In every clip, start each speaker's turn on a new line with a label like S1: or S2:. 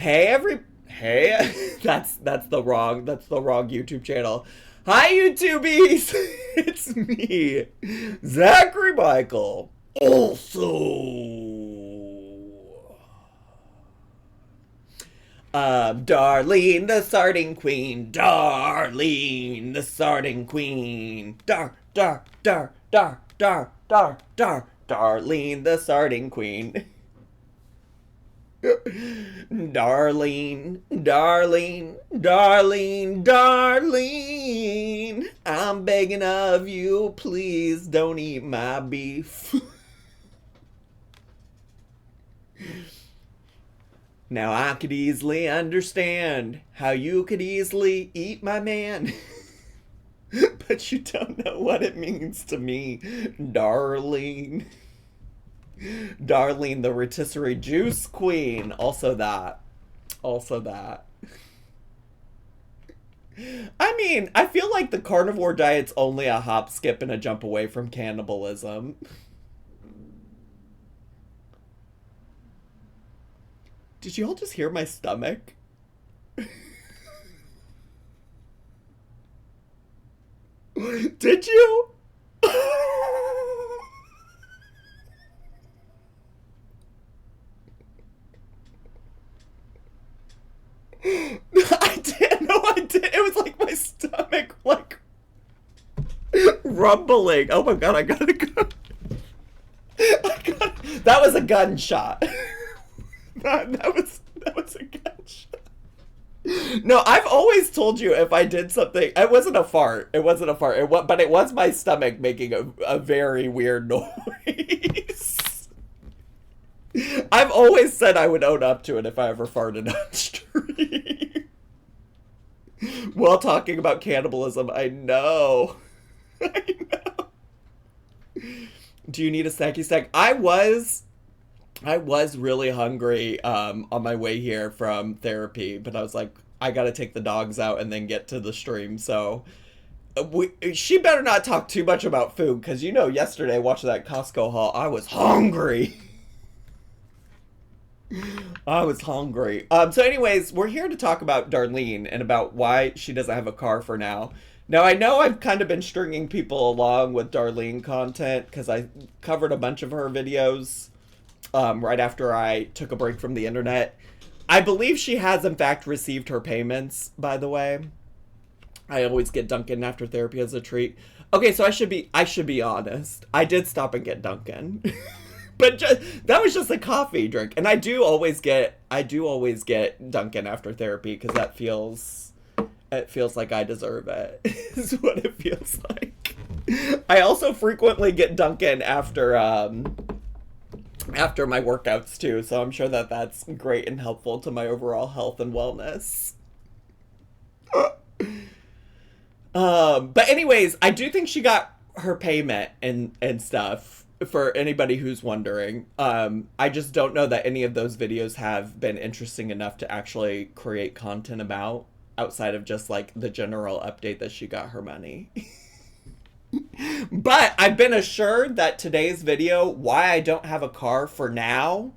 S1: Hey, that's the wrong YouTube channel. Hi YouTubies, it's me, Zachary Michael. Darlene the Sardine Queen, Darlene the Sardine Queen, Darlene the Sardine Queen. Darlene, Darlene, Darlene, Darlene, I'm begging of you, please don't eat my beef. Now I could easily understand how you could easily eat my man. But you don't know what it means to me, Darlene. Darlene the rotisserie juice queen. Also that. I mean, I feel like the carnivore diet's only a hop, skip, and a jump away from cannibalism. Did you all just hear my stomach? Did you? I did. No, I did. It was like my stomach, like, rumbling. Oh my god, I gotta go. That was a gunshot. That was a gunshot. No, I've always told you if I did something, it wasn't a fart. But it was my stomach making a very weird noise. I've always said I would own up to it if I ever farted on stream. While talking about cannibalism, I know. Do you need a snacky snack? I was really hungry on my way here from therapy, but I was like, I gotta take the dogs out and then get to the stream, so she better not talk too much about food, because you know yesterday watching that Costco haul, I was hungry. So anyways, we're here to talk about Darlene and about why she doesn't have a car for now. Now, I know I've kind of been stringing people along with Darlene content because I covered a bunch of her videos right after I took a break from the internet. I believe she has, in fact, received her payments, by the way. I always get Dunkin' after therapy as a treat. Okay, so I should be honest. I did stop and get Dunkin'. But that was just a coffee drink. And I do always get Dunkin' after therapy because it feels like I deserve it. Is what it feels like. I also frequently get Dunkin' after my workouts too, so I'm sure that that's great and helpful to my overall health and wellness. But anyways, I do think she got her payment and stuff. For anybody who's wondering, I just don't know that any of those videos have been interesting enough to actually create content about, outside of just like the general update that she got her money. But I've been assured that today's video, why I don't have a car for now,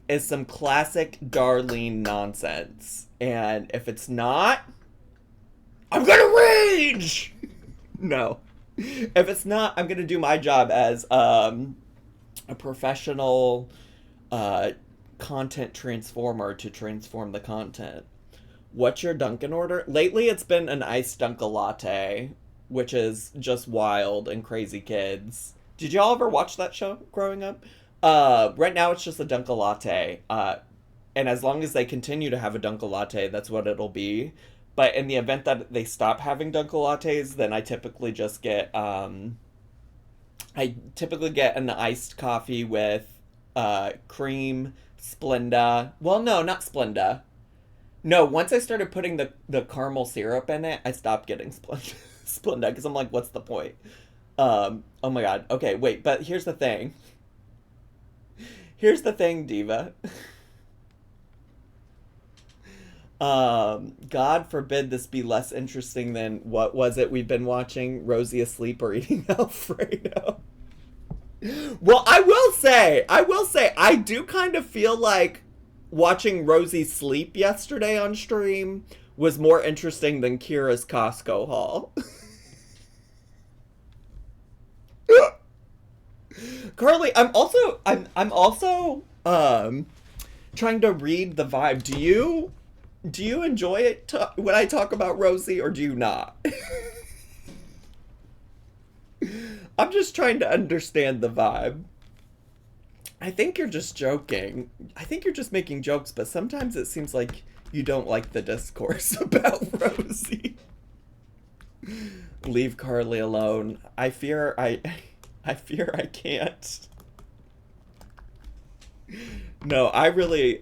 S1: is some classic Darlene nonsense. And if it's not, I'm gonna rage! No. If it's not, I'm gonna do my job as a professional content transformer to transform the content. What's your Dunkin' order? Lately, it's been an iced Dunkin' latte, which is just wild and crazy kids. Did y'all ever watch that show growing up? Right now, it's just a Dunkin' latte. And as long as they continue to have a Dunkin' latte, that's what it'll be. But in the event that they stop having Dunkin' lattes, then I typically just get an iced coffee with cream, Splenda. Well, no, not Splenda. No, once I started putting the caramel syrup in it, I stopped getting Splenda because I'm like, what's the point? Oh my god. Okay, wait, but here's the thing. Here's the thing, Diva. God forbid this be less interesting than what was it we've been watching? Rosie asleep or eating Alfredo. Well, I will say, I do kind of feel like watching Rosie sleep yesterday on stream was more interesting than Kira's Costco haul. Carly, I'm also trying to read the vibe. Do you enjoy it when I talk about Rosie, or do you not? I'm just trying to understand the vibe. I think you're just joking. I think you're just making jokes, but sometimes it seems like you don't like the discourse about Rosie. Leave Carly alone. I fear I can't. No, I really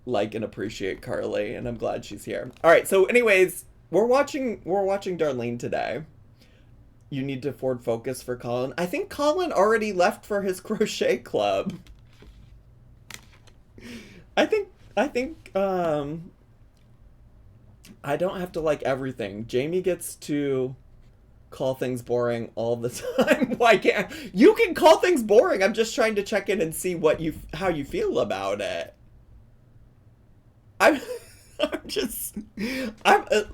S1: like and appreciate Carly, and I'm glad she's here. All right, so anyways, we're watching Darlene today. You need to Ford Focus for Colin. I think Colin already left for his crochet club. I think I don't have to like everything. Jamie gets to call things boring all the time. Why can't you can call things boring? I'm just trying to check in and see how you feel about it. I'm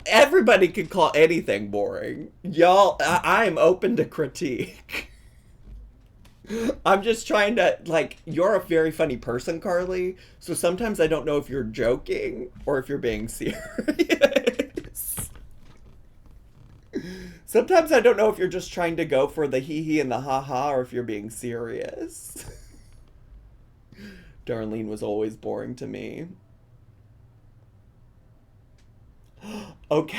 S1: everybody can call anything boring. Y'all, I'm open to critique. I'm just trying to, like, you're a very funny person, Carly, so sometimes I don't know if you're joking or if you're being serious. Sometimes I don't know if you're just trying to go for the hee-hee and the ha-ha or if you're being serious. Darlene was always boring to me. Okay.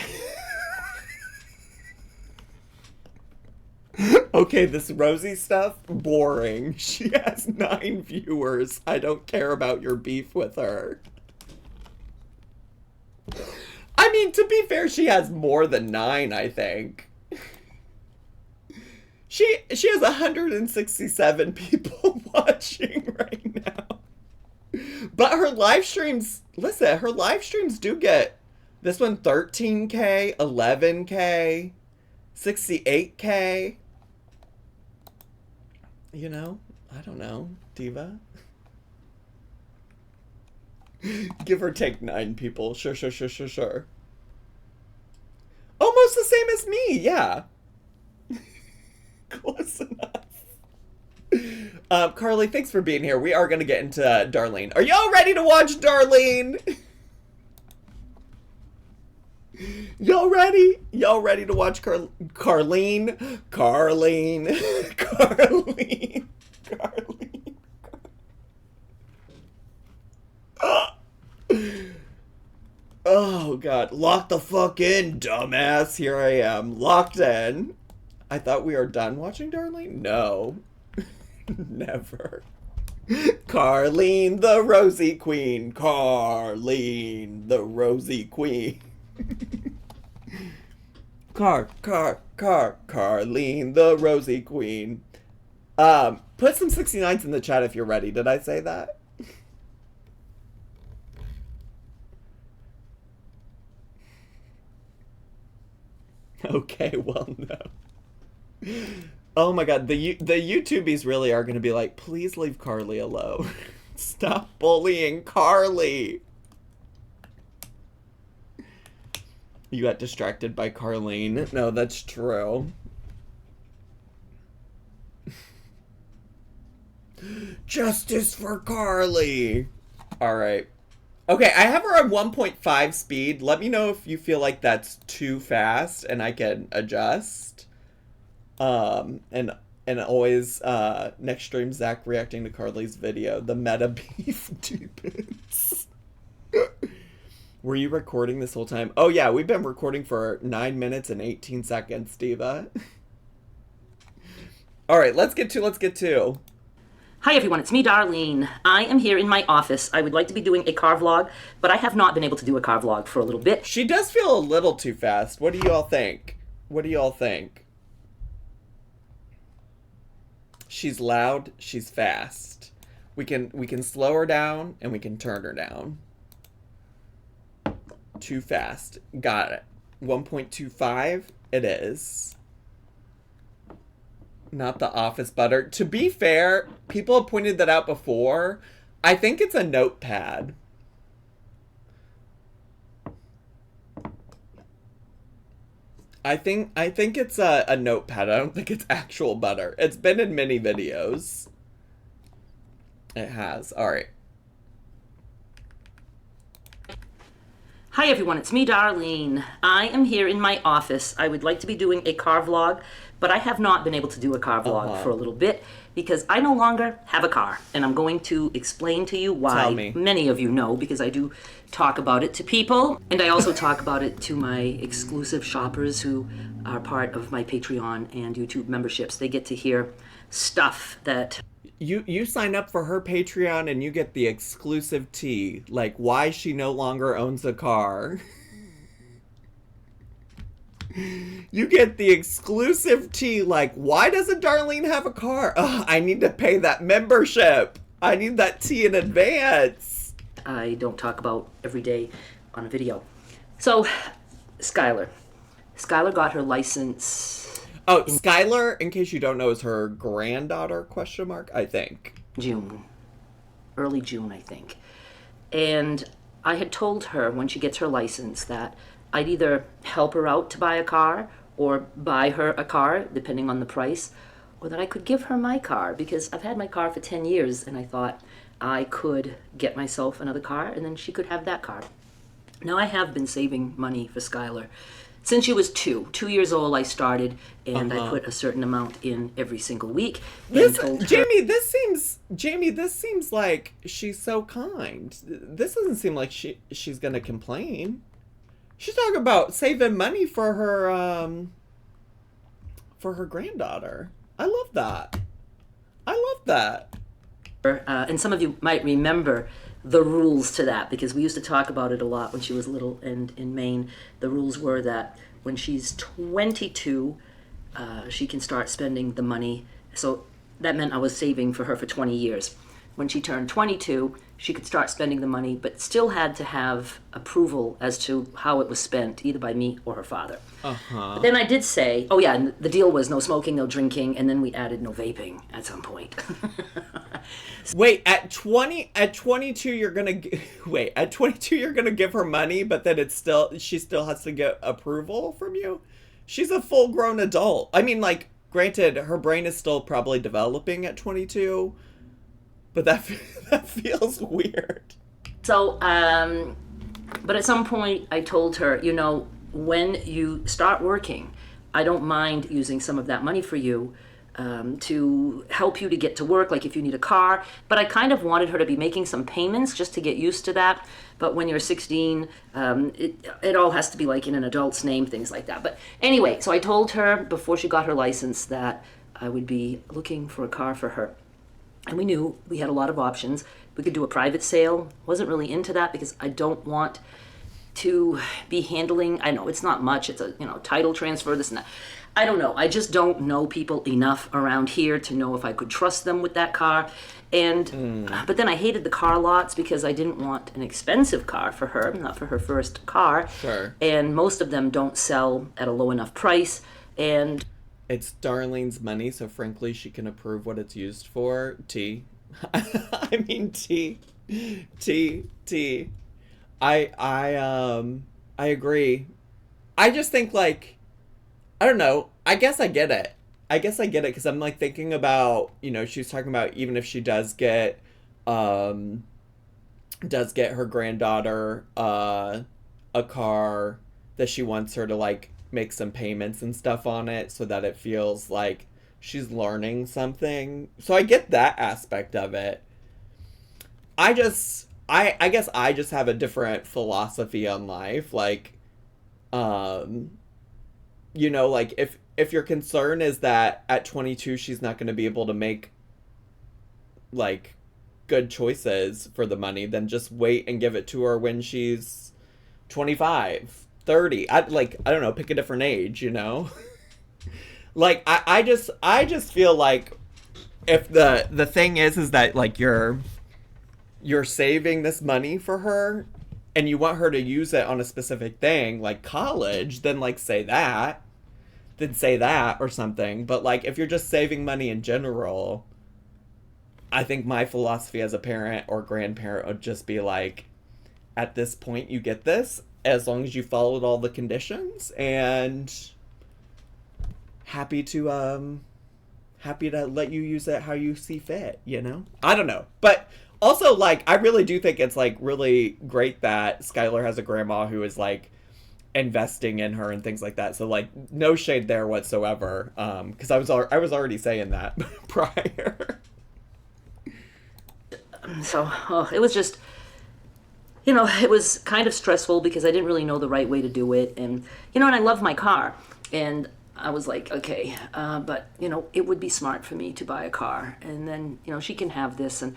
S1: Okay, this Rosie stuff, boring. She has 9 viewers. I don't care about your beef with her. I mean, to be fair, she has more than 9, I think. She has 167 people watching right now. But her live streams, listen, her live streams do get this one 13K, 11K, 68K. You know, I don't know, Diva. Give or take 9 people. Sure. Almost the same as me, yeah. Close enough. Carly, thanks for being here. We are going to get into Darlene. Are y'all ready to watch Darlene? Y'all ready? Y'all ready to watch Carlene? Oh, God. Lock the fuck in, dumbass. Here I am. Locked in. I thought we were done watching Darlene? No. Never. Carlene the Rosie Queen. Carlene the Rosie Queen. Carlene the Rosie Queen. Put some 69s in the chat if you're ready. Did I say that? Okay, well, no. Oh my God, the YouTubies really are going to be like, please leave Carly alone. Stop bullying Carly. You got distracted by Carlene. No, that's true. Justice for Carly. All right. Okay, I have her on 1.5 speed. Let me know if you feel like that's too fast and I can adjust. And always, next stream, Zach reacting to Carly's video. The meta beef deepens. Were you recording this whole time? Oh yeah, we've been recording for 9 minutes and 18 seconds, Diva. All right, let's get to.
S2: Hi everyone, it's me, Darlene. I am here in my office. I would like to be doing a car vlog, but I have not been able to do a car vlog for a little bit.
S1: She does feel a little too fast. What do you all think? She's loud, she's fast. We can slow her down and we can turn her down. Too fast. Got it. 1.25 it is. Not the office butter. To be fair, people have pointed that out before. I think it's a notepad. I think it's a notepad. I don't think it's actual butter. It's been in many videos. It has. All right.
S2: Hi everyone, it's me, Darlene. I am here in my office. I would like to be doing a car vlog, but I have not been able to do a car vlog for a little bit because I no longer have a car. And I'm going to explain to you why.
S1: Tell me.
S2: Many of you know because I do talk about it to people. And I also talk about it to my exclusive shoppers who are part of my Patreon and YouTube memberships. They get to hear stuff that...
S1: You sign up for her Patreon and you get the exclusive tea, like why she no longer owns a car. You get the exclusive tea, like why doesn't Darlene have a car? Ugh, I need to pay that membership. I need that tea in advance.
S2: I don't talk about every day on a video. So, Skylar. Skylar got her license...
S1: Oh, Skylar, in case you don't know, is her granddaughter, question mark, I think.
S2: June. Early June, I think. And I had told her when she gets her license that I'd either help her out to buy a car or buy her a car, depending on the price, or that I could give her my car because I've had my car for 10 years and I thought I could get myself another car and then she could have that car. Now I have been saving money for Skylar. Since she was 2 years old, I started, and I put a certain amount in every single week. And told her,
S1: Jamie, this seems like she's so kind. This doesn't seem like she's gonna complain. She's talking about saving money for her granddaughter. I love that.
S2: and some of you might remember the rules to that because we used to talk about it a lot when she was little and in Maine. The rules were that when she's 22, she can start spending the money. So that meant I was saving for her for 20 years. When she turned 22, she could start spending the money, but still had to have approval as to how it was spent, either by me or her father. But then I did say, oh yeah, and the deal was no smoking, no drinking, and then we added no vaping at some point.
S1: Wait, at 22 you're gonna give her money, but then she still has to get approval from you? She's a full-grown adult. I mean, like, granted, her brain is still probably developing at 22, but that feels weird.
S2: So, but at some point I told her, when you start working, I don't mind using some of that money for you to help you to get to work, like if you need a car. But I kind of wanted her to be making some payments just to get used to that. But when you're 16, it all has to be like in an adult's name, things like that. But anyway, so I told her before she got her license that I would be looking for a car for her. And we knew we had a lot of options. We could do a private sale. Wasn't really into that because I don't want to be handling, I know it's not much, it's a title transfer, this and that. I don't know. I just don't know people enough around here to know if I could trust them with that car. And but then I hated the car lots because I didn't want an expensive car for her, not for her first car.
S1: Sure.
S2: And most of them don't sell at a low enough price. And
S1: it's Darlene's money, so frankly she can approve what it's used for. I mean T. I agree. I just think, like, I don't know. I guess I get it because I'm like thinking about, she was talking about even if she does get her granddaughter a car, that she wants her to like make some payments and stuff on it so that it feels like she's learning something. So I get that aspect of it. I guess I just have a different philosophy on life. Like, like if your concern is that at 22 she's not going to be able to make like good choices for the money, then just wait and give it to her when she's 25, 30. I don't know, pick a different age, Like I just feel like if the thing is that like you're saving this money for her and you want her to use it on a specific thing like college, then like say that or something. But like if you're just saving money in general, I think my philosophy as a parent or grandparent would just be like, at this point you get this as long as you followed all the conditions, and happy to let you use it how you see fit, you know? I don't know. But also, like, I really do think it's, like, really great that Skylar has a grandma who is, like, investing in her and things like that. So, like, no shade there whatsoever. Because I was already saying that prior.
S2: So it was just, it was kind of stressful because I didn't really know the right way to do it. And, and I love my car. And I was like, okay, but, it would be smart for me to buy a car. And then, she can have this. And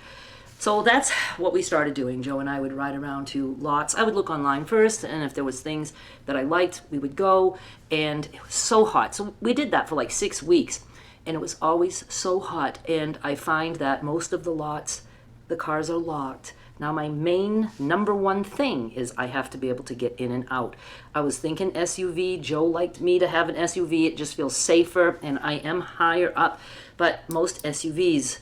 S2: so that's what we started doing. Joe and I would ride around to lots. I would look online first, and if there was things that I liked, we would go. And it was so hot. So we did that for like 6 weeks. And it was always so hot. And I find that most of the lots, the cars are locked. Now, my main number one thing is I have to be able to get in and out. I was thinking SUV. Joe liked me to have an SUV. It just feels safer, and I am higher up. But most SUVs,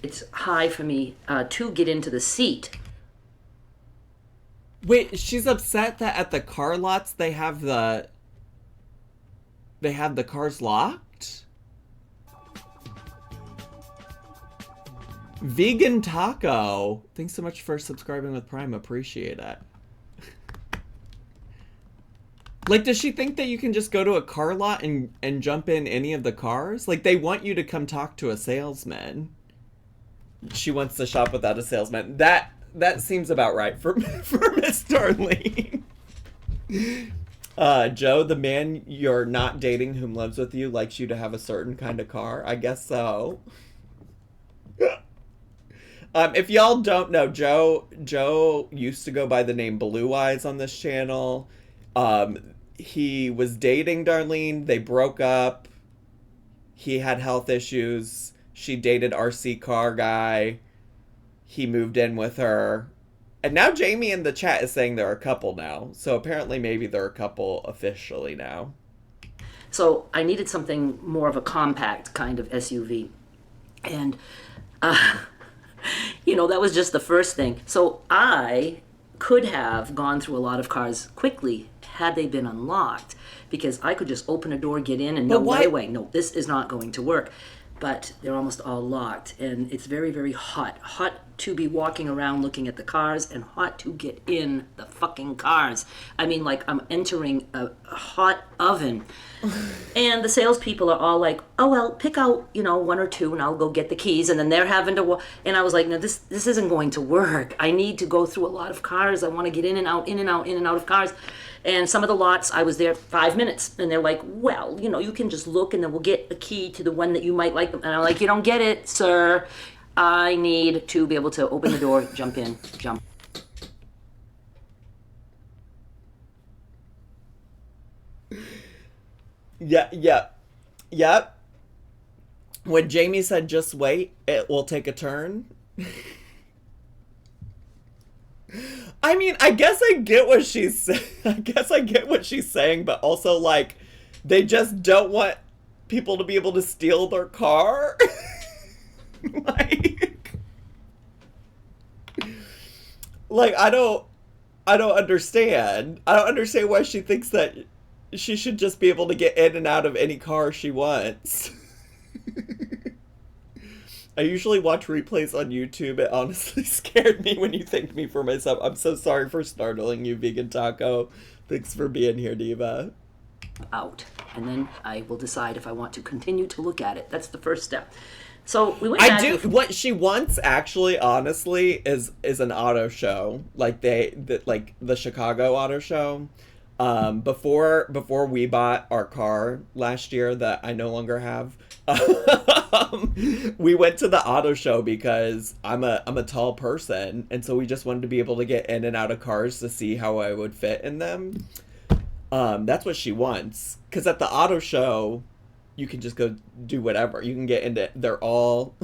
S2: it's high for me to get into the seat.
S1: Wait, she's upset that at the car lots they have the cars locked? Vegan Taco. Thanks so much for subscribing with Prime. Appreciate it. Like, does she think that you can just go to a car lot and jump in any of the cars? Like, they want you to come talk to a salesman. She wants to shop without a salesman. That seems about right for Miss Darlene. Joe, the man you're not dating whom lives with you likes you to have a certain kind of car. I guess so. If y'all don't know, Joe used to go by the name Blue Eyes on this channel. He was dating Darlene. They broke up. He had health issues. She dated RC car guy. He moved in with her. And now Jamie in the chat is saying they're a couple now. So apparently maybe they're a couple officially now.
S2: So I needed something more of a compact kind of SUV. And that was just the first thing. So I could have gone through a lot of cars quickly had they been unlocked, because I could just open a door, get in, and no way. No, this is not going to work. But they're almost all locked, and it's very, very hot. Hot to be walking around looking at the cars, and hot to get in the fucking cars. I mean, like, I'm entering a hot oven. And the salespeople are all like, oh, well, pick out, one or two, and I'll go get the keys. And then they're having to and I was like, no, this isn't going to work. I need to go through a lot of cars. I want to get in and out, in and out, in and out of cars. And some of the lots, I was there 5 minutes. And they're like, well, you can just look, and then we'll get a key to the one that you might like. And I'm like, you don't get it, sir. I need to be able to open the door, jump in, jump.
S1: Yep. When Jamie said, just wait, it will take a turn. I mean, I guess I get what she's saying, but also, like, they just don't want people to be able to steal their car. like I don't understand. I don't understand why she thinks that she should just be able to get in and out of any car she wants. I usually watch replays on YouTube. It honestly scared me when you thanked me for myself. I'm so sorry for startling you, Vegan Taco. Thanks for being here, Diva.
S2: Out. And then I will decide if I want to continue to look at it. That's the first step. So we went back.
S1: What she wants, actually, honestly, is an auto show. Like the Chicago auto show. Before we bought our car last year that I no longer have, we went to the auto show because I'm a tall person, and so we just wanted to be able to get in and out of cars to see how I would fit in them. That's what she wants, because at the auto show you can just go do whatever. You can get into they're all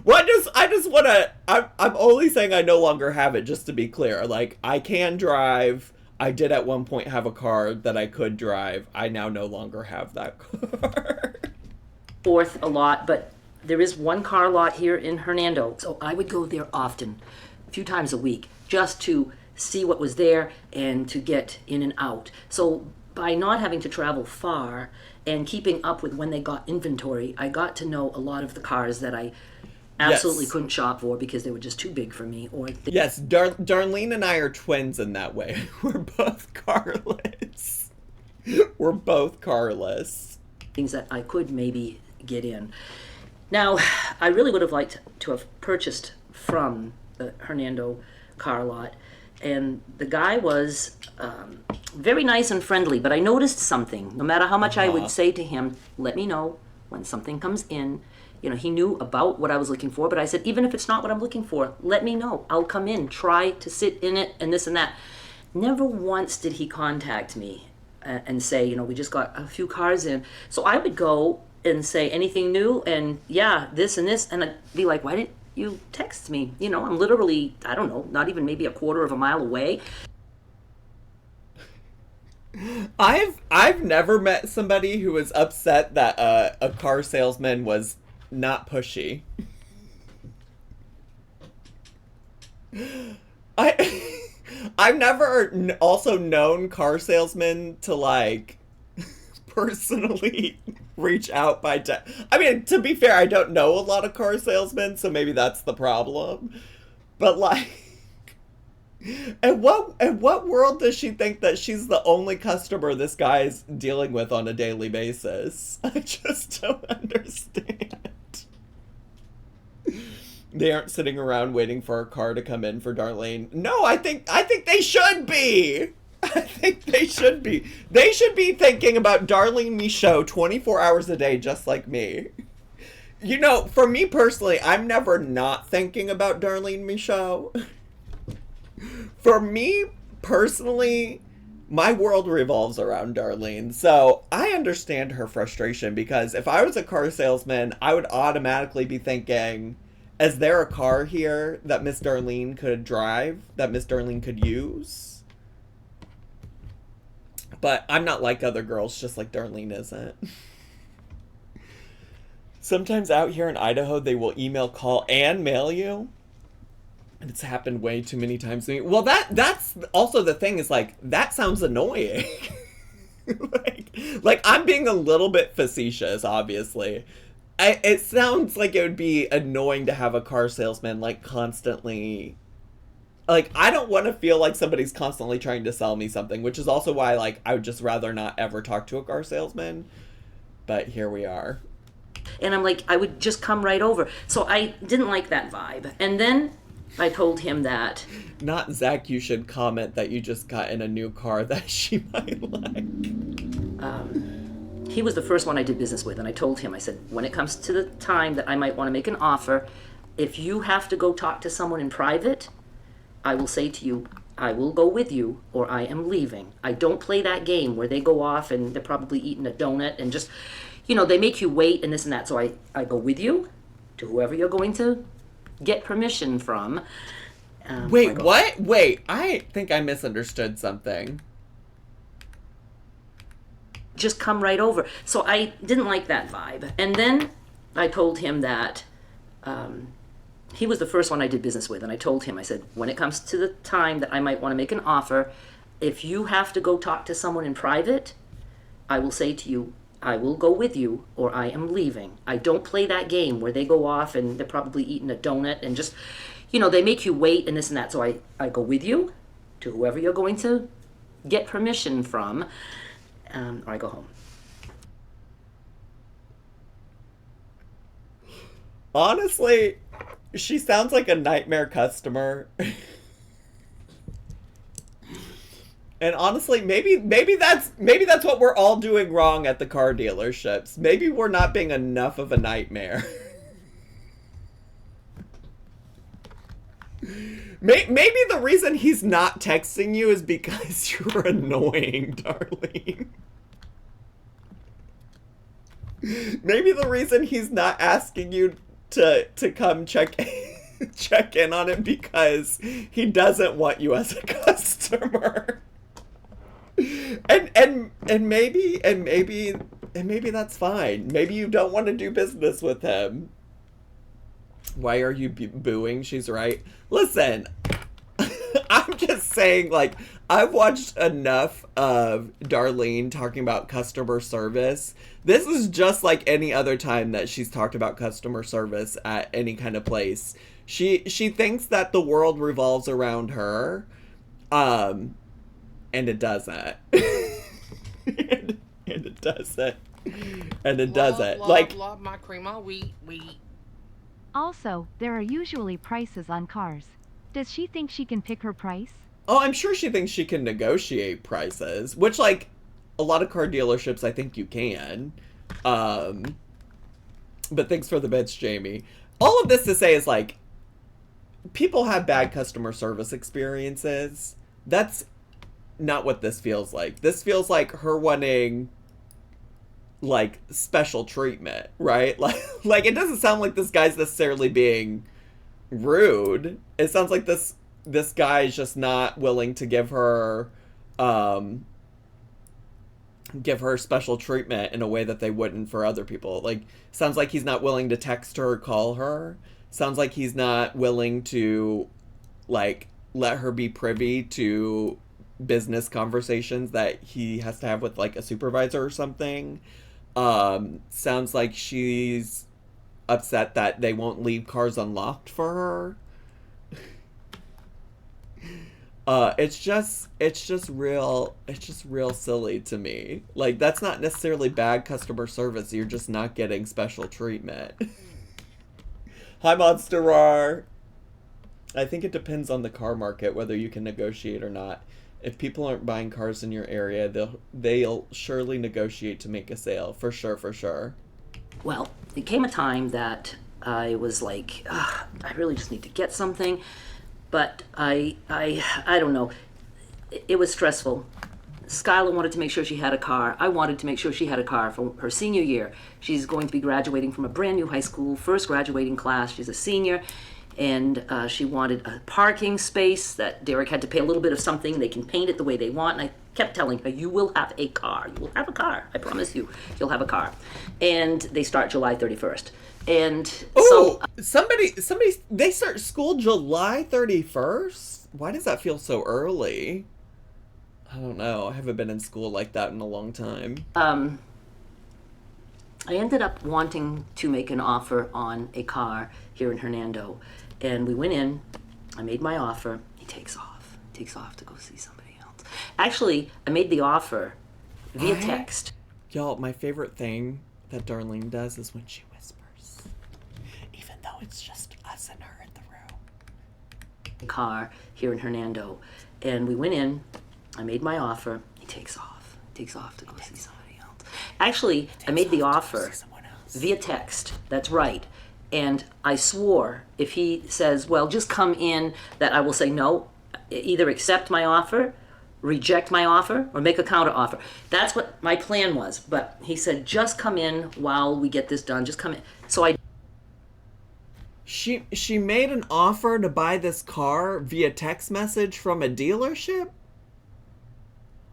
S1: well, I just want to I'm only saying I no longer have it, just to be clear. Like, I can drive. I did at one point have a car that I could drive. I now no longer have that car.
S2: Forth a lot, but there is one car lot here in Hernando. So I would go there often, a few times a week, just to see what was there and to get in and out. So by not having to travel far and keeping up with when they got inventory, I got to know a lot of the cars that I absolutely
S1: Yes.
S2: couldn't shop for because they were just too big for me, or
S1: Yes, Darlene and I are twins in that way. We're both carless. We're both carless.
S2: things that I could maybe get in. Now, I really would have liked to have purchased from the Hernando car lot, and the guy was very nice and friendly, but I noticed something. No matter how much I would say to him, let me know when something comes in. You know, he knew about what I was looking for, but I said, even if it's not what I'm looking for, let me know. I'll come in, try to sit in it, and this and that. Never once did he contact me and say, you know, we just got a few cars in. So I would go and say, anything new? And yeah, this and this. And I'd be like, why didn't you text me? You know, I'm literally, I don't know, not even maybe a quarter of a mile away.
S1: I've never met somebody who was upset that a car salesman was not pushy. I've never also known car salesmen to like personally reach out by text. I mean, to be fair, I don't know a lot of car salesmen, so maybe that's the problem. But like, in what world does she think that she's the only customer this guy's dealing with on a daily basis? I just don't understand. They aren't sitting around waiting for a car to come in for Darlene. No, I think they should be. I think they should be. They should be thinking about Darlene Michaud 24 hours a day, just like me. You know, for me personally, I'm never not thinking about Darlene Michaud. For me personally, my world revolves around Darlene. So I understand her frustration, because if I was a car salesman, I would automatically be thinking, is there a car here that Miss Darlene could drive, that Miss Darlene could use? But I'm not like other girls, just like Darlene isn't. Sometimes out here in Idaho, they will email, call, and mail you. And it's happened way too many times to me. Well, that's also the thing, is like, that sounds annoying. like I'm being a little bit facetious, obviously. It sounds like it would be annoying to have a car salesman like constantly, like, I don't want to feel like somebody's constantly trying to sell me something, which is also why, like, I would just rather not ever talk to a car salesman. But here we are.
S2: And I'm like, I would just come right over. So I didn't like that vibe. And then I told him that.
S1: Not Zach, you should comment that you just got in a new car that she might like.
S2: He was the first one I did business with, and I told him, I said, when it comes to the time that I might want to make an offer, if you have to go talk to someone in private, I will say to you, I will go with you, or I am leaving. I don't play that game where they go off and they're probably eating a donut and just, you know, they make you wait and this and that. So I go with you to whoever you're going to get permission from.
S1: Wait, what? Wait, I think I misunderstood something.
S2: Just come right over. So I didn't like that vibe. And then I told him that he was the first one I did business with. And I told him, I said, when it comes to the time that I might want to make an offer, if you have to go talk to someone in private, I will say to you, I will go with you, or I am leaving. I don't play that game where they go off and they're probably eating a donut and just, you know, they make you wait and this and that. So I go with you to whoever you're going to get permission from, or I go home.
S1: Honestly, she sounds like a nightmare customer. And honestly, maybe that's what we're all doing wrong at the car dealerships. Maybe we're not being enough of a nightmare. Maybe the reason he's not texting you is because you're annoying, Darlene. Maybe the reason he's not asking you to come check in on him because he doesn't want you as a customer. And maybe that's fine. Maybe you don't want to do business with him. Why are you booing? She's right. Listen, I'm just saying, like, I've watched enough of Darlene talking about customer service. This is just like any other time that she's talked about customer service at any kind of place. She thinks that the world revolves around her, and it doesn't. and it doesn't. And it doesn't. Like,
S3: love my crema, we.
S4: Also, there are usually prices on cars. Does she think she can pick her price?
S1: oh, I'm sure she thinks she can negotiate prices, which, like, a lot of car dealerships, I think you can. But thanks for the bits, Jamie. All of this to say is, like, people have bad customer service experiences. That's not what this feels like. This feels like her wanting, like, special treatment, right? Like it doesn't sound like this guy's necessarily being rude. It sounds like this guy is just not willing to give her special treatment in a way that they wouldn't for other people. Like, sounds like he's not willing to text her or call her. Sounds like he's not willing to, like, let her be privy to business conversations that he has to have with, like, a supervisor or something. Sounds like she's upset that they won't leave cars unlocked for her. It's just real silly to me. Like, that's not necessarily bad customer service. You're just not getting special treatment. Hi, Monster R. I think it depends on the car market whether you can negotiate or not. If people aren't buying cars in your area, they'll surely negotiate to make a sale. For sure.
S2: Well, it came a time that I was like, I really just need to get something. But I don't know. It was stressful. Skylar wanted to make sure she had a car. I wanted to make sure she had a car for her senior year. She's going to be graduating from a brand new high school, first graduating class. She's a senior. And she wanted a parking space that Derek had to pay a little bit of something. They can paint it the way they want. And I kept telling her, you will have a car. You will have a car. I promise you, you'll have a car. And they start July 31st. And
S1: so somebody, they start school July 31st? Why does that feel so early? I don't know. I haven't been in school like that in a long time.
S2: I ended up wanting to make an offer on a car here in Hernando. And we went in, I made my offer. He takes off to go see somebody else. Actually, I made the offer via text.
S1: Y'all, my favorite thing that Darlene does is when she whispers. Even though it's just us and her in the room.
S2: Car here in Hernando. And we went in, I made my offer. He takes off to go see somebody else. Actually, I made the offer via text. That's right. And I swore if he says, well, just come in, that I will say no, either accept my offer, reject my offer, or make a counter offer. That's what my plan was. But he said, just come in while we get this done. Just come in. So I...
S1: She made an offer to buy this car via text message from a dealership?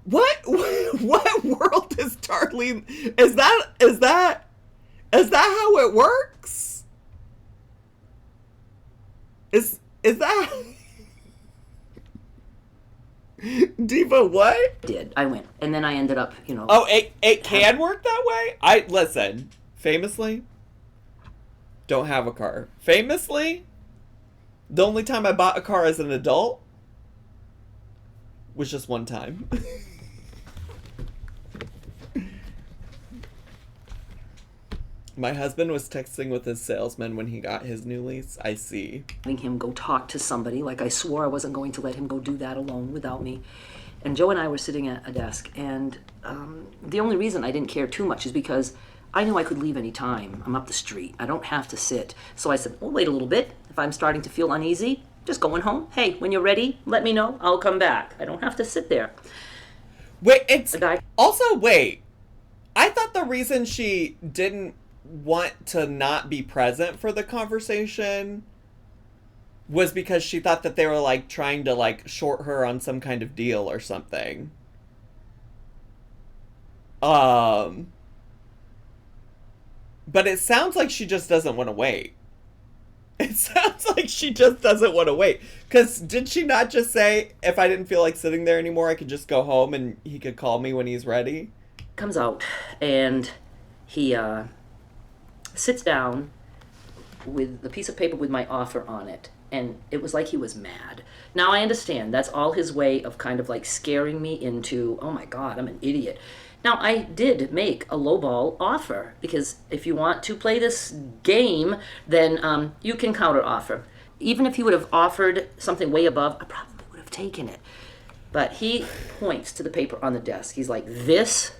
S1: What world is Darlene? Is that how it works? Is that Diva, what?
S2: I went. And then I ended up,
S1: Oh, it can work that way? Listen, famously, don't have a car. Famously, the only time I bought a car as an adult was just one time. My husband was texting with his salesman when he got his new lease. I see.
S2: Letting him go talk to somebody, like I swore I wasn't going to let him go do that alone without me. And Joe and I were sitting at a desk, and the only reason I didn't care too much is because I knew I could leave any time. I'm up the street. I don't have to sit. So I said, well, wait a little bit. If I'm starting to feel uneasy, just going home. Hey, when you're ready, let me know. I'll come back. I don't have to sit there.
S1: Wait, wait. I thought the reason she didn't want to not be present for the conversation was because she thought that they were, like, trying to, like, short her on some kind of deal or something. But it sounds like she just doesn't want to wait. It sounds like she just doesn't want to wait. Because did she not just say, if I didn't feel like sitting there anymore, I could just go home and he could call me when he's ready?
S2: Comes out, and he sits down with the piece of paper with my offer on it. And it was like he was mad. Now, I understand. That's all his way of kind of like scaring me into, oh my God, I'm an idiot. Now, I did make a lowball offer, because if you want to play this game, then you can counter offer. Even if he would have offered something way above, I probably would have taken it. But he points to the paper on the desk. He's like, this?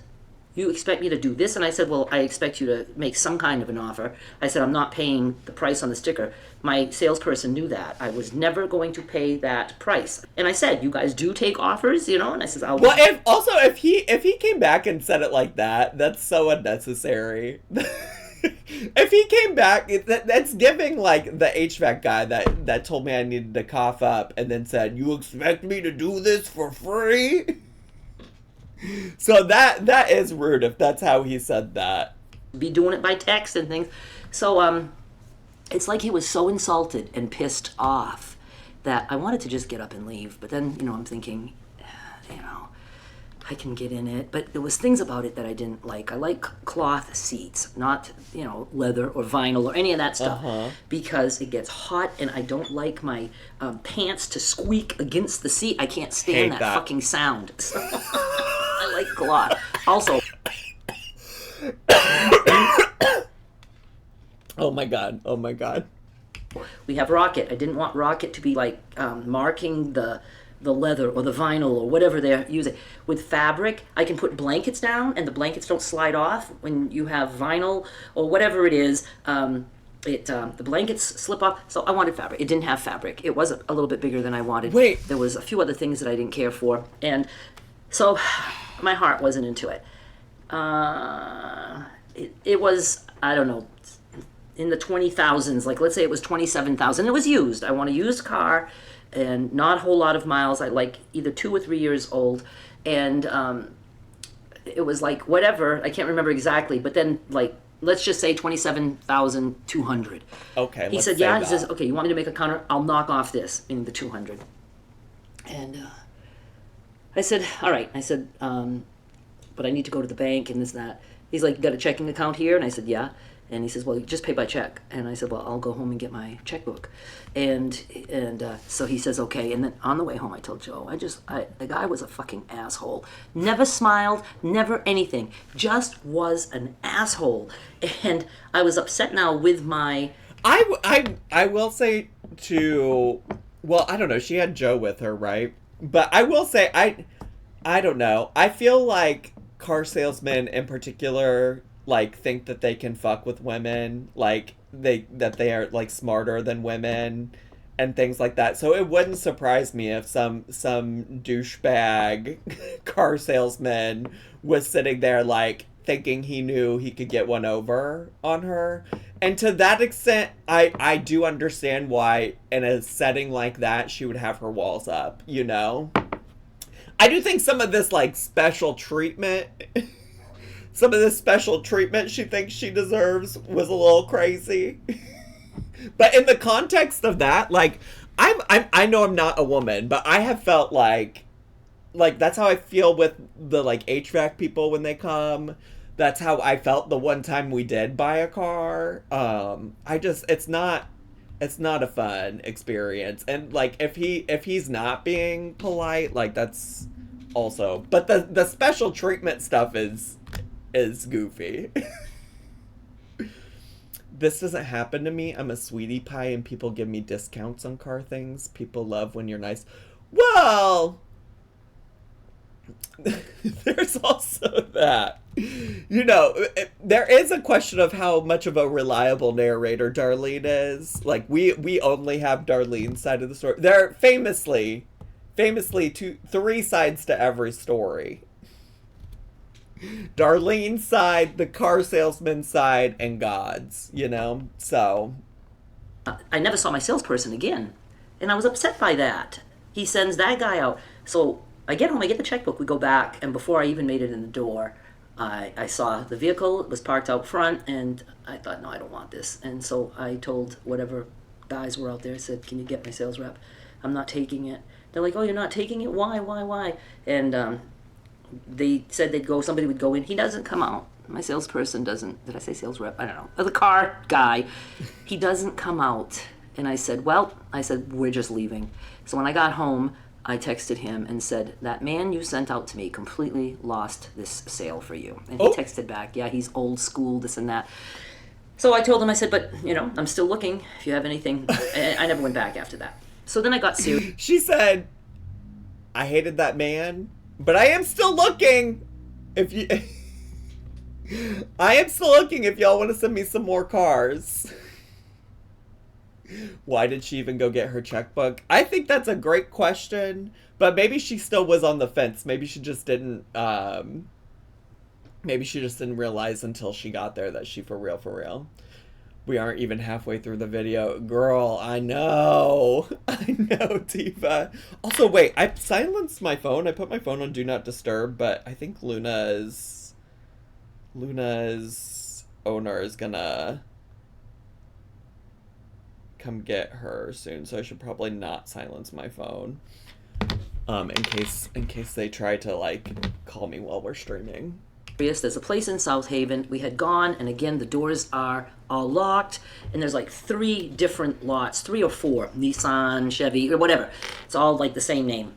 S2: You expect me to do this? And I said, well, I expect you to make some kind of an offer. I said, I'm not paying the price on the sticker. My salesperson knew that. I was never going to pay that price. And I said, you guys do take offers, you know? And I said, I'll...
S1: Well, if he came back and said it like that, that's so unnecessary. If he came back, that's giving like the HVAC guy that told me I needed to cough up and then said, you expect me to do this for free? So that is rude if that's how he said that.
S2: Be doing it by text and things. So it's like he was so insulted and pissed off that I wanted to just get up and leave. But then, I'm thinking, I can get in it. But there was things about it that I didn't like. I like cloth seats, not, leather or vinyl or any of that stuff, because it gets hot and I don't like my pants to squeak against the seat. I can't stand that fucking sound. So I like cloth. Also...
S1: Oh my god.
S2: We have Rocket. I didn't want Rocket to be like marking the leather or the vinyl or whatever they're using. With fabric, I can put blankets down and the blankets don't slide off. When you have vinyl or whatever it is, the blankets slip off. So I wanted fabric. It didn't have fabric. It was a little bit bigger than I wanted.
S1: Wait.
S2: There was a few other things that I didn't care for. And so my heart wasn't into it. It was, I don't know, in the 20,000s, like let's say it was 27,000. It was used. I want a used car and not a whole lot of miles. I like either 2 or 3 years old. And it was like whatever, I can't remember exactly, but then like, let's just say 27,200.
S1: Okay,
S2: he said, yeah, he says, okay, you want me to make a counter? I'll knock off this, meaning the 200. And I said, all right. I said, but I need to go to the bank and this and that. He's like, you got a checking account here? And I said, yeah. And he says, well, you just pay by check. And I said, well, I'll go home and get my checkbook. And so he says, okay. And then on the way home, I told Joe, the guy was a fucking asshole. Never smiled, never anything. Just was an asshole. And I was upset now with my...
S1: I will say well, I don't know. She had Joe with her, right? But I will say, I don't know. I feel like car salesmen in particular... like think that they can fuck with women, like that they are like smarter than women and things like that. So it wouldn't surprise me if some douchebag car salesman was sitting there like thinking he knew he could get one over on her. And to that extent, I do understand why in a setting like that she would have her walls up, I do think some of this like special treatment some of this special treatment she thinks she deserves was a little crazy. But in the context of that, like, I know I'm not a woman, but I have felt like that's how I feel with the, like, HVAC people when they come. That's how I felt the one time we did buy a car. It's not a fun experience. And, like, if he's not being polite, like, that's also... But the special treatment stuff is goofy. This doesn't happen to me. I'm a sweetie pie and people give me discounts on car things. People love when you're nice. Well, there's also that. There is a question of how much of a reliable narrator Darlene is. Like, we only have Darlene's side of the story. There are famously 3 sides to every story. Darlene's side, the car salesman's side, and God's, so.
S2: I never saw my salesperson again, and I was upset by that. He sends that guy out. So I get home, I get the checkbook, we go back, and before I even made it in the door, I saw the vehicle, it was parked out front, and I thought, no, I don't want this. And so I told whatever guys were out there. I said, can you get my sales rep? I'm not taking it. They're like, oh, you're not taking it? Why? And they said somebody would go in. He doesn't come out. My salesperson doesn't, did I say sales rep? I don't know. The car guy, he doesn't come out. And I said, we're just leaving. So when I got home, I texted him and said, that man you sent out to me completely lost this sale for you. And he texted back, yeah, he's old school, this and that. So I told him, I said, but, I'm still looking if you have anything. I never went back after that. So then I got serious.
S1: She said, I hated that man, but I am still looking. I am still looking if y'all want to send me some more cars. Why did she even go get her checkbook? I think that's a great question, but maybe she still was on the fence. Maybe she just didn't realize until she got there that she for real. We aren't even halfway through the video. Girl, I know, Diva. Also, wait, I silenced my phone. I put my phone on Do Not Disturb, but I think Luna's owner is gonna come get her soon, so I should probably not silence my phone. In case they try to call me while we're streaming.
S2: There's a place in South Haven. We had gone, and again, the doors are all locked, and there's 3 different lots, 3 or 4, Nissan, Chevy, or whatever. It's all the same name,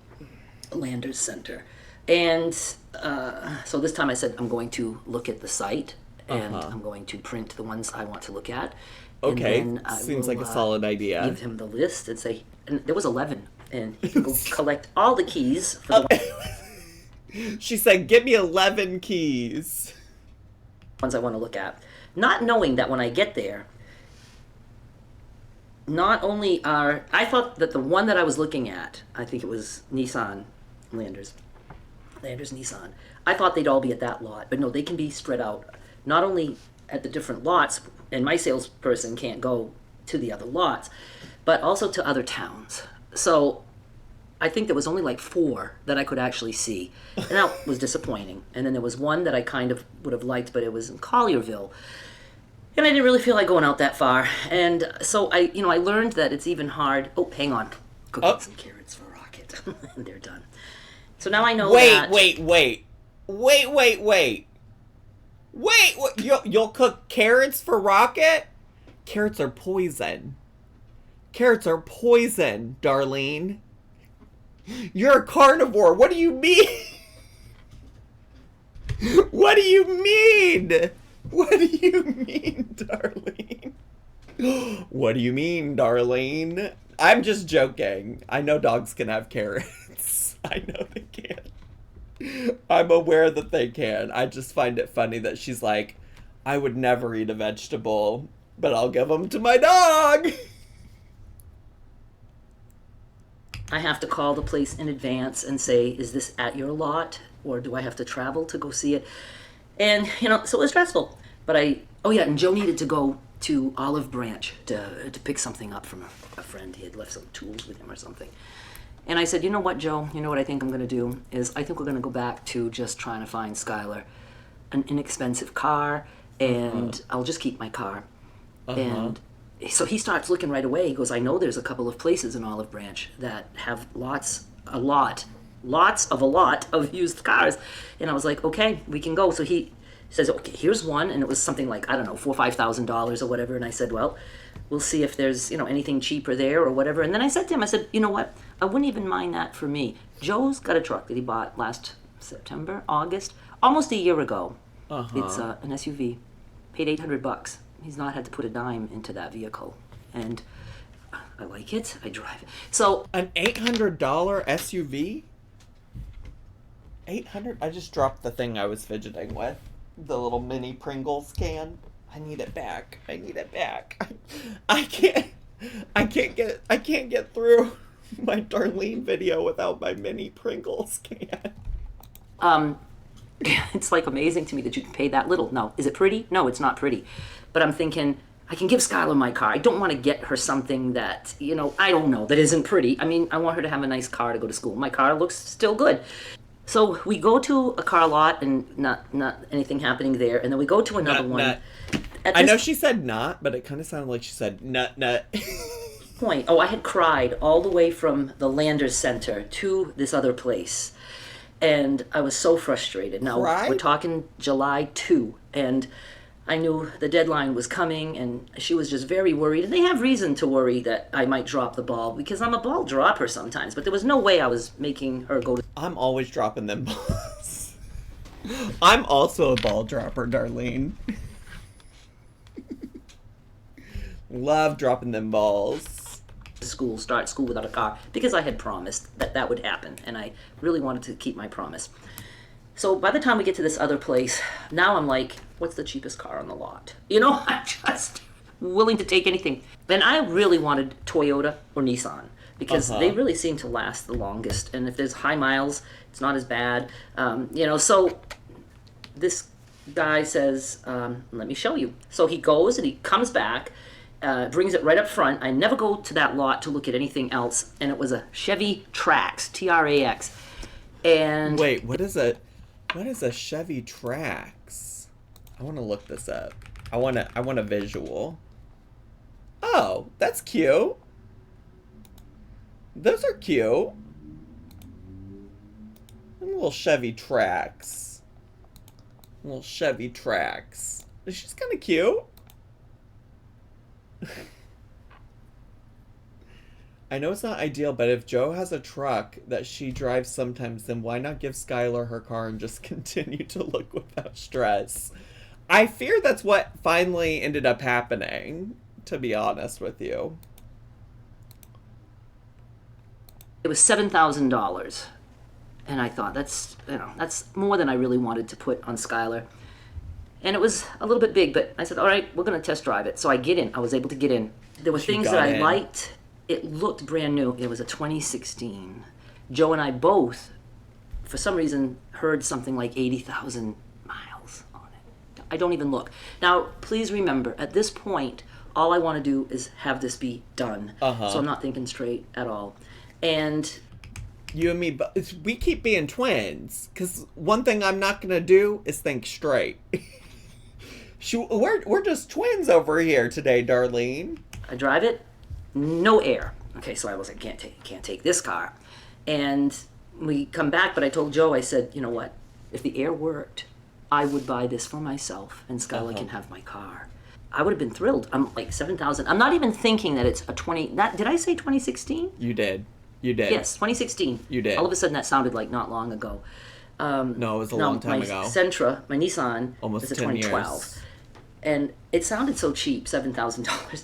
S2: Landers Center. And so this time I said, I'm going to look at the site, and I'm going to print the ones I want to look at.
S1: Okay,
S2: and then
S1: seems like a solid idea.
S2: Give him the list and say, and there was 11, and he can go collect all the keys for the
S1: She said, give me 11 keys.
S2: Ones I want to look at. Not knowing that when I get there, not only I thought that the one that I was looking at, I think it was Nissan, Landers Nissan, I thought they'd all be at that lot, but no, they can be spread out, not only at the different lots, and my salesperson can't go to the other lots, but also to other towns. So I think there was only 4 that I could actually see, and that was disappointing. And then there was one that I kind of would have liked, but it was in Collierville, and I didn't really feel like going out that far. And so I learned that it's even hard. Oh, hang on, go get some carrots for Rocket, and they're done. So now I know that.
S1: Wait! You'll cook carrots for Rocket? Carrots are poison. Carrots are poison, Darlene. You're a carnivore. What do you mean? What do you mean? What do you mean, Darlene? What do you mean, Darlene? I'm just joking. I know dogs can have carrots. I know they can. I'm aware that they can. I just find it funny that she's like, I would never eat a vegetable, but I'll give them to my dog.
S2: I have to call the place in advance and say, is this at your lot, or do I have to travel to go see it? And, so it was stressful. But and Joe needed to go to Olive Branch to pick something up from a friend. He had left some tools with him or something. And I said, you know what, Joe? You know what I think I'm going to do is I think we're going to go back to just trying to find Skylar an inexpensive car, and I'll just keep my car. And so he starts looking right away. He goes, I know there's a couple of places in Olive Branch that have lots of used cars. And I was like, okay, we can go. So he says, okay, here's one. And it was something like, I don't know, $4,000 or $5,000 or whatever. And I said, well, we'll see if there's, anything cheaper there or whatever. And then I said to him, you know what? I wouldn't even mind that for me. Joe's got a truck that he bought last September, August, almost a year ago. It's an SUV. Paid $800. He's not had to put a dime into that vehicle, and I like it. I drive it. So
S1: an $800 SUV. 800. I just dropped the thing I was fidgeting with, the little mini Pringles can. I need it back. I can't get through my Darlene video without my mini Pringles can.
S2: It's amazing to me that you can pay that little. No, is it pretty? No, it's not pretty. But I'm thinking, I can give Skylar my car. I don't want to get her something that, I don't know, that isn't pretty. I mean, I want her to have a nice car to go to school. My car looks still good. So we go to a car lot and not anything happening there. And then we go to another one.
S1: I know she said not, but it kind of sounded like she said nut.
S2: point, I had cried all the way from the Landers Center to this other place. And I was so frustrated. Now,
S1: Cried?
S2: we're talking July 2, and I knew the deadline was coming, and she was just very worried. And they have reason to worry that I might drop the ball, because I'm a ball dropper sometimes. But there was no way I was making her go to...
S1: I'm always dropping them balls. I'm also a ball dropper, Darlene. Love dropping them balls.
S2: start school without a car, because I had promised that that would happen, and I really wanted to keep my promise. So by the time we get to this other place, now I'm like, what's the cheapest car on the lot? You know, I'm just willing to take anything. And I really wanted Toyota or Nissan, because they really seem to last the longest. And if there's high miles, it's not as bad. You know, so this guy says, let me show you. So he goes and he comes back, brings it right up front. I never go to that lot to look at anything else. And it was a Chevy Trax, T-R-A-X. And
S1: wait, what is a Chevy Trax? I want to look this up. I want a visual. Oh, that's cute. Those are cute. Them little Chevy Trax. Little Chevy Trax. She's kind of cute. I know it's not ideal, but if Joe has a truck that she drives sometimes, then why not give Skylar her car and just continue to look without stress? I fear that's what finally ended up happening, to be honest with you.
S2: it was $7,000. And I thought, that's more than I really wanted to put on Skylar. And it was a little bit big, but I said, all right, we're going to test drive it. So I get in. I was able to get in. There were things that I liked. It looked brand new. It was a 2016. Joe and I both, for some reason, heard something like 80,000 miles on it. I don't even look. Now, please remember, at this point, all I want to do is have this be done. So I'm not thinking straight at all. And
S1: you and me, we keep being twins. Because one thing I'm not going to do is think straight. We're just twins over here today, Darlene.
S2: I drive it, no air. Okay, so I was like, can't take this car. And we come back, but I told Joe, I said, you know what? If the air worked, I would buy this for myself, and Skylar can have my car. I would have been thrilled. I'm like 7,000. I'm not even thinking that it's a 20. Did I say 2016?
S1: You did. You did.
S2: Yes, 2016.
S1: You did.
S2: All of a sudden, that sounded like not long ago.
S1: No, it was a long time ago.
S2: My Sentra, my Nissan,
S1: almost
S2: is a
S1: 10
S2: 2012.
S1: years.
S2: And it sounded so cheap, $7,000.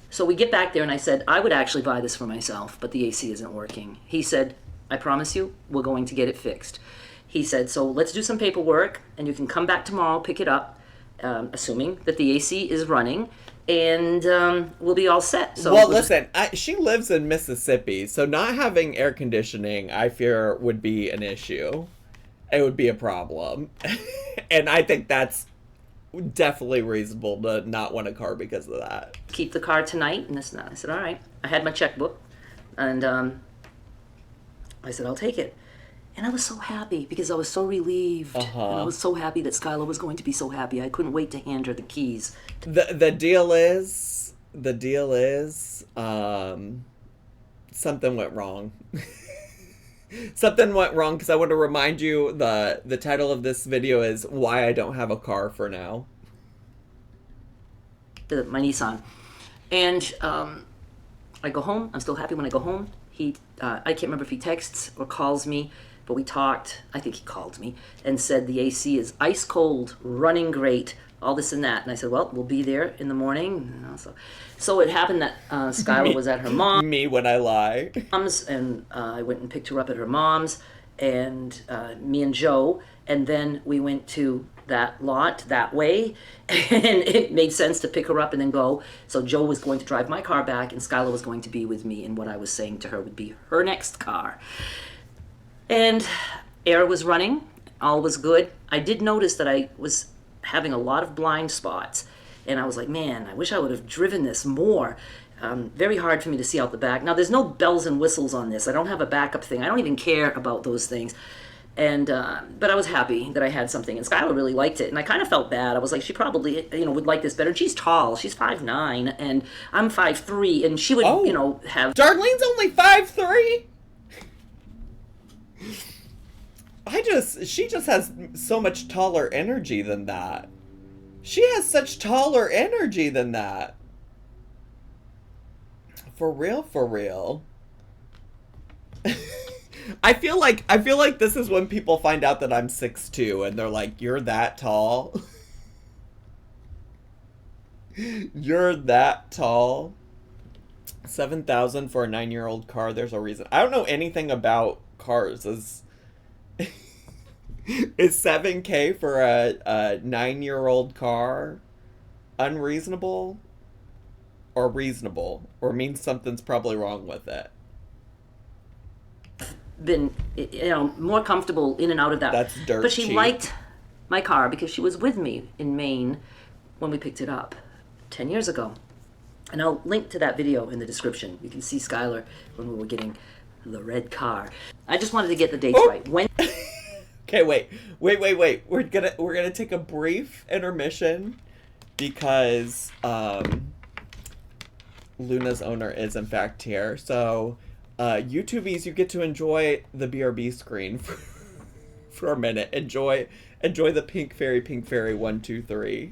S2: So we get back there, and I said, I would actually buy this for myself, but the AC isn't working. He said, I promise you, we're going to get it fixed. He said, so let's do some paperwork, and you can come back tomorrow, pick it up, assuming that the AC is running, and we'll be all set. So
S1: well, listen, she lives in Mississippi, so not having air conditioning, I fear, would be an issue. It would be a problem. And I think that's definitely reasonable to not want a car because of that.
S2: Keep the car tonight, and this and that. I said, all right. I had my checkbook, and I said, I'll take it. And I was so happy because I was so relieved. And I was so happy that Skylar was going to be so happy. I couldn't wait to hand her the keys.
S1: The deal is, something went wrong. Something went wrong because I want to remind you the title of this video is Why I Don't Have a Car for Now.
S2: My Nissan. And I go home. I'm still happy when I go home. I can't remember if he texts or calls me, but we talked. I think he called me and said the AC is ice cold, running great, all this and that. And I said, well, we'll be there in the morning. You know, so it happened that Skylar was at her mom's.
S1: Me when I lie.
S2: And I went and picked her up at her mom's, and me and Joe, and then we went to that lot that way, and it made sense to pick her up and then go. So Joe was going to drive my car back, and Skylar was going to be with me, and what I was saying to her would be her next car. And air was running, all was good. I did notice that I was having a lot of blind spots, and I was like, man, I wish I would have driven this more. Very hard for me to see out the back. Now, there's no bells and whistles on this. I don't have a backup thing. I don't even care about those things. And but I was happy that I had something, and Skylar really liked it, and I kind of felt bad. I was like, she probably would like this better. And she's tall; she's 5'9", and I'm 5'3", and she would have.
S1: Darlene's only 5'3". She just has so much taller energy than that. She has such taller energy than that. For real, for real. I feel like this is when people find out that I'm 6'2", and they're like, "You're that tall? You're that tall?" 7,000 for a 9-year-old car. There's a reason. I don't know anything about cars. Is 7K for a 9-year-old car unreasonable or reasonable, or means something's probably wrong with it?
S2: Been more comfortable in and out of that.
S1: That's dirt
S2: But she
S1: cheap.
S2: liked my car because she was with me in Maine when we picked it up 10 years ago. And I'll link to that video in the description. You can see Skylar when we were getting the red car. I just wanted to get the dates right. When
S1: Okay, wait. We're gonna take a brief intermission because Luna's owner is in fact here. So YouTubies, you get to enjoy the BRB screen for a minute. Enjoy the Pink Fairy 1, 2, 3.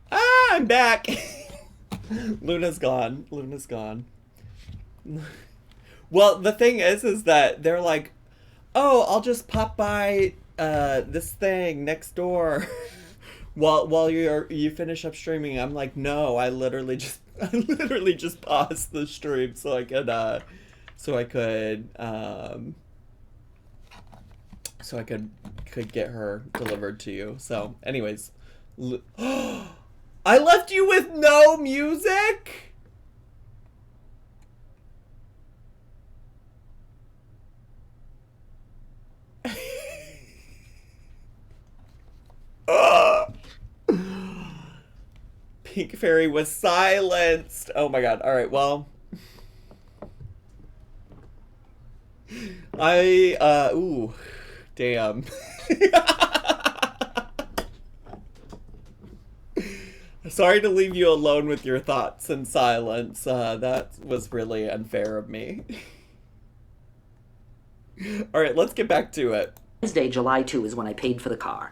S1: Ah, I'm back. Luna's gone. Well, the thing is that they're like, "Oh, I'll just pop by this thing next door. while you finish up streaming, I'm like, no, I literally just paused the stream so I could get her delivered to you. So, anyways, I left you with no music? Pink Fairy was silenced. Oh my god. All right, well, ooh, damn. Sorry to leave you alone with your thoughts in silence. That was really unfair of me. All right, let's get back to it.
S2: Wednesday, July 2 is when I paid for the car.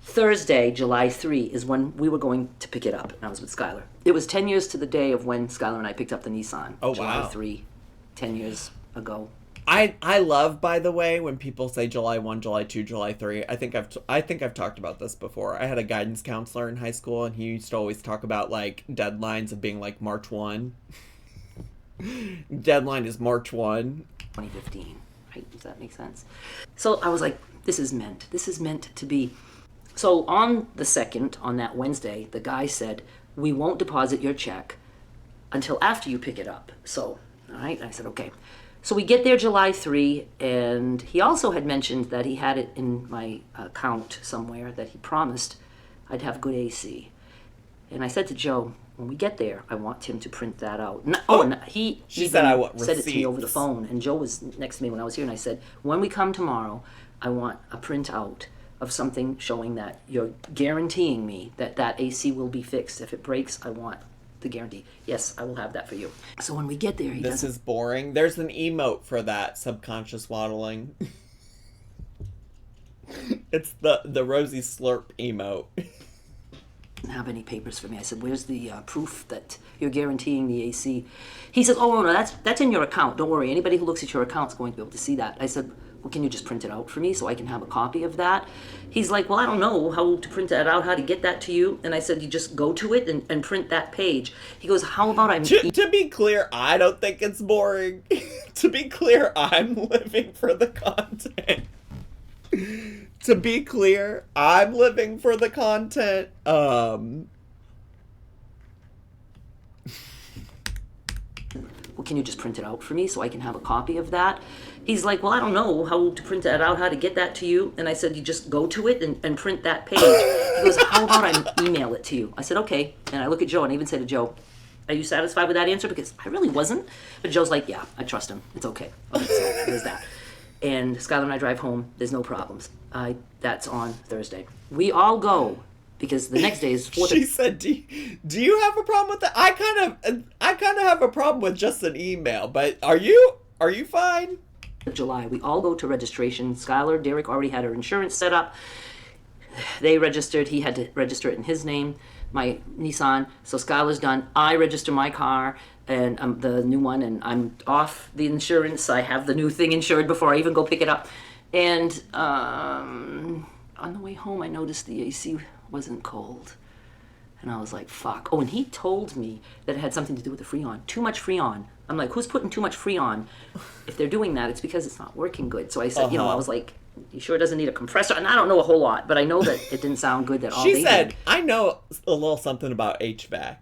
S2: Thursday, July 3 is when we were going to pick it up, and I was with Skylar. It was 10 years to the day of when Skylar and I picked up the Nissan.
S1: Oh,
S2: July
S1: wow.
S2: 3, 10 years ago.
S1: I love, by the way, when people say July 1, July 2, July 3. I think I've talked about this before. I had a guidance counselor in high school, and he used to always talk about, like, deadlines of being, like, March 1. Deadline is March 1.
S2: 2015, right? Does that make sense? So I was like, this is meant to be. So on the 2nd, on that Wednesday, the guy said, we won't deposit your check until after you pick it up. So, all right, and I said, okay. So we get there July 3, and he also had mentioned that he had it in my account somewhere that he promised I'd have good AC. And I said to Joe, when we get there, I want him to print that out. He
S1: said I want
S2: said it to me over the
S1: receipts.
S2: phone, and Joe was next to me when I was here, and I said, when we come tomorrow, I want a printout of something showing that you're guaranteeing me that that AC will be fixed. If it breaks, I want the guarantee. Yes, I will have that for you. So when we get there,
S1: This is boring. There's an emote for that, subconscious waddling. It's the Rosie Slurp emote.
S2: Didn't have any papers for me. I said, where's the proof that you're guaranteeing the AC? He said, oh, no, that's in your account. Don't worry. Anybody who looks at your account is going to be able to see that. I said, well, can you just print it out for me so I can have a copy of that? He's like, well, I don't know how to print that out, how to get that to you. And I said, you just go to it and print that page. He goes, how about I...
S1: To be clear, I don't think it's boring. To be clear, I'm living for the content. To be clear, I'm living for the content.
S2: Well, can you just print it out for me so I can have a copy of that? He's like, well, I don't know how to print that out, how to get that to you. And I said, you just go to it and print that page. He goes, how about I email it to you? I said, okay. And I look at Joe and I even say to Joe, are you satisfied with that answer? Because I really wasn't. But Joe's like, yeah, I trust him. It's okay. Okay, so there's that. And Skylar and I drive home. There's no problems. That's on Thursday. We all go because the next day is 4th.
S1: She said, do you have a problem with that? I kind of have a problem with just an email, but are you fine?
S2: July. We all go to registration. Skylar, Derek already had her insurance set up. They registered. He had to register it in his name, my Nissan. So Skylar's done. I register my car and the new one, and I'm off the insurance. I have the new thing insured before I even go pick it up. And on the way home, I noticed the AC wasn't cold. And I was like, fuck. Oh, and he told me that it had something to do with the Freon. Too much Freon. I'm like, who's putting too much Freon? If they're doing that, it's because it's not working good. So I said, I was like, you sure it doesn't need a compressor? And I don't know a whole lot, but I know that it didn't sound good that all
S1: She
S2: they
S1: said,
S2: did.
S1: I know a little something about HVAC.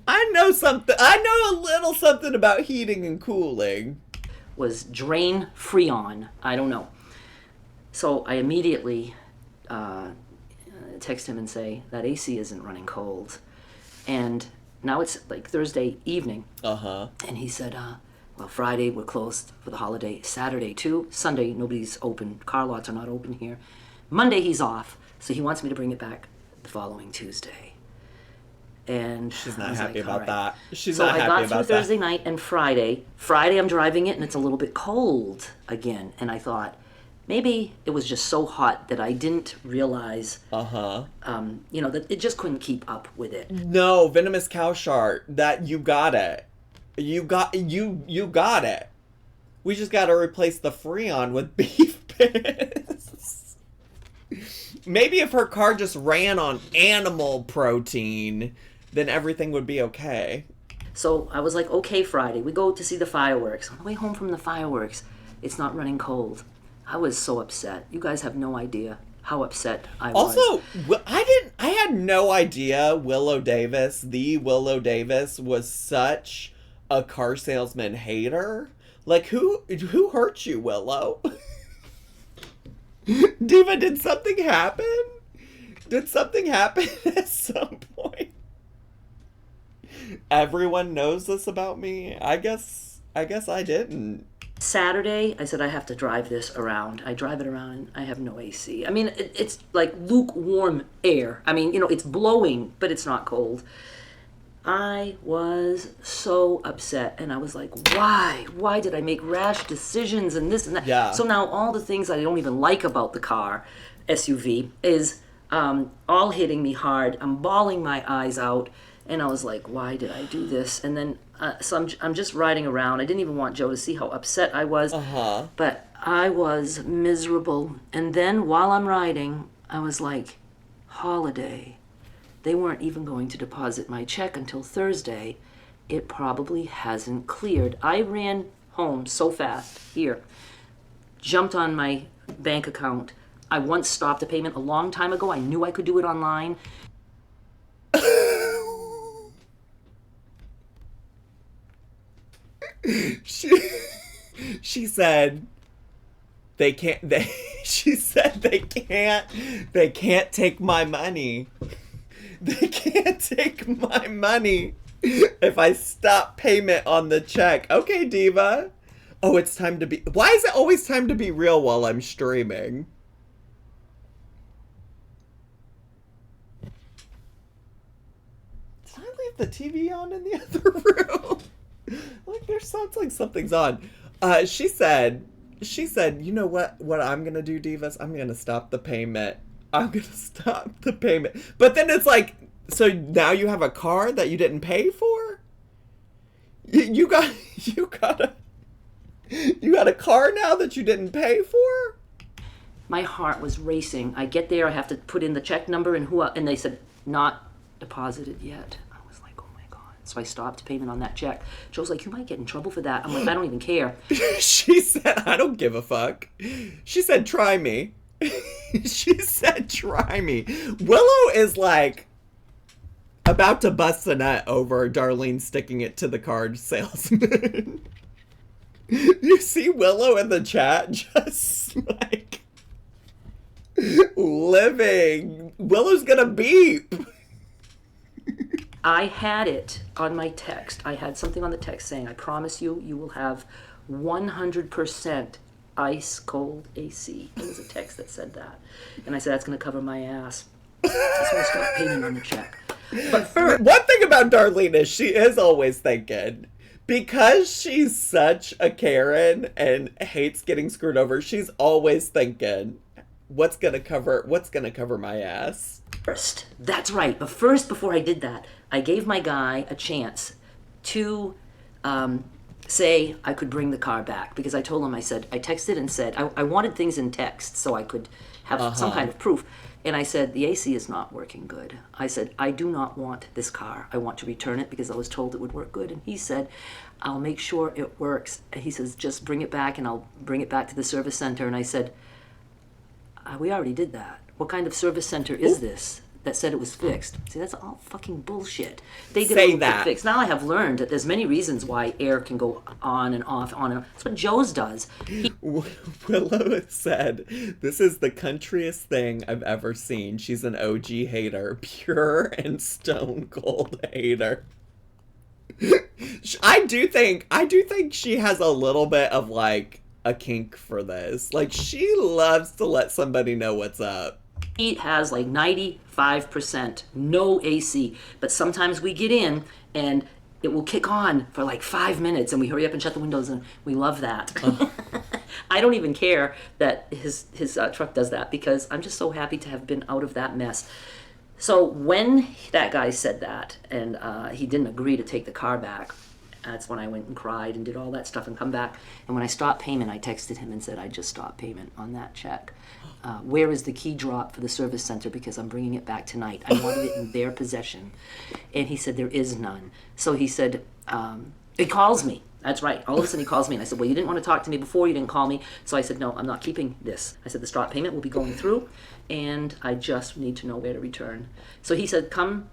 S1: I know a little something about heating and cooling.
S2: Was drain Freon. I don't know. So I immediately text him and say, that AC isn't running cold. And now it's like Thursday evening.
S1: Uh-huh.
S2: And he said, well, Friday we're closed for the holiday. Saturday too. Sunday nobody's open. Car lots are not open here. Monday he's off. So he wants me to bring it back the following Tuesday. And
S1: She's
S2: I
S1: not
S2: was
S1: happy
S2: like,
S1: about
S2: all right.
S1: that. She's
S2: So
S1: not
S2: I
S1: happy
S2: got
S1: about
S2: through
S1: that.
S2: Thursday night and Friday. Friday I'm driving it and it's a little bit cold again. And I thought, maybe it was just so hot that I didn't realize,
S1: Uh-huh.
S2: that it just couldn't keep up with it.
S1: No, venomous cow shart. That you got it. You got it. We just got to replace the Freon with beef is. Maybe if her car just ran on animal protein, then everything would be okay.
S2: So I was like, okay, Friday, we go to see the fireworks. On the way home from the fireworks, it's not running cold. I was so upset. You guys have no idea how upset I was.
S1: Also, I had no idea Willow Davis was such a car salesman hater. Like, who hurt you, Willow? Diva, did something happen? Did something happen at some point? Everyone knows this about me. I guess I didn't.
S2: Saturday, I said, I have to drive this around. I drive it around and I have no AC. I mean, it's like lukewarm air. I mean, it's blowing, but it's not cold. I was so upset, and I was like, why? Why did I make rash decisions and this and that?
S1: Yeah.
S2: So now all the things I don't even like about the car, SUV, is all hitting me hard. I'm bawling my eyes out, and I was like, why did I do this? And then, so I'm just riding around. I didn't even want Joe to see how upset I was, but I was miserable. And then while I'm riding, I was like, holiday. They weren't even going to deposit my check until Thursday. It probably hasn't cleared. I ran home so fast, jumped on my bank account. I once stopped a payment a long time ago. I knew I could do it online.
S1: She said she said they can't take my money. They can't take my money if I stop payment on the check. Okay, Diva. Oh, it's time to be... Why is it always time to be real while I'm streaming? Did I leave the TV on in the other room? Like, there sounds like something's on. She said, you know what I'm gonna do, Divas? I'm gonna stop the payment. But then it's like, so now you have a car that you didn't pay for? You got a car now that you didn't pay for?
S2: My heart was racing. I get there, I have to put in the check number and they said, not deposited yet. I was like, oh my God. So I stopped payment on that check. Joe's like, you might get in trouble for that. I'm like, I don't even care.
S1: She said, I don't give a fuck. She said, try me. She said, try me. Willow is like about to bust a nut over Darlene sticking it to the card salesman. You see Willow in the chat just like living. Willow's gonna beep.
S2: I had it on my text. I had something on the text saying, I promise you, you will have 100% ice cold AC. It was a text that said that. And I said, that's going to cover my ass. That's why I stopped paying on the check. But first,
S1: one thing about Darlene is she is always thinking, because she's such a Karen and hates getting screwed over, she's always thinking, what's gonna cover my ass?
S2: First, that's right. But first, before I did that, I gave my guy a chance to say I could bring the car back, because I told him, I texted and said, I wanted things in text so I could have some kind of proof. And I said, the AC is not working good. I said, I do not want this car. I want to return it because I was told it would work good. And he said, I'll make sure it works. And he says, just bring it back and I'll bring it back to the service center. And I said, we already did that. What kind of service center is this that said it was fixed? See, that's all fucking bullshit. They did it fixed. Now I have learned that there's many reasons why air can go on and off, on and off. That's what Joe's does.
S1: Willow said, this is the countryest thing I've ever seen. She's an OG hater. Pure and stone cold hater. I do think she has a little bit of like a kink for this. Like, she loves to let somebody know what's up.
S2: He has like 95% no AC, but sometimes we get in and it will kick on for like 5 minutes and we hurry up and shut the windows, and we love that. I don't even care that his truck does that, because I'm just so happy to have been out of that mess. So when that guy said that and he didn't agree to take the car back, That's when I went and cried and did all that stuff and come back. And when I stopped payment, I texted him and said, I just stopped payment on that check. Where is the key drop for the service center? Because I'm bringing it back tonight. I wanted it in their possession. And he said, there is none. So he said, he calls me. That's right. All of a sudden he calls me and I said, well, you didn't want to talk to me before, you didn't call me. So I said, no, I'm not keeping this. I said, the stop payment will be going through and I just need to know where to return. So he said, come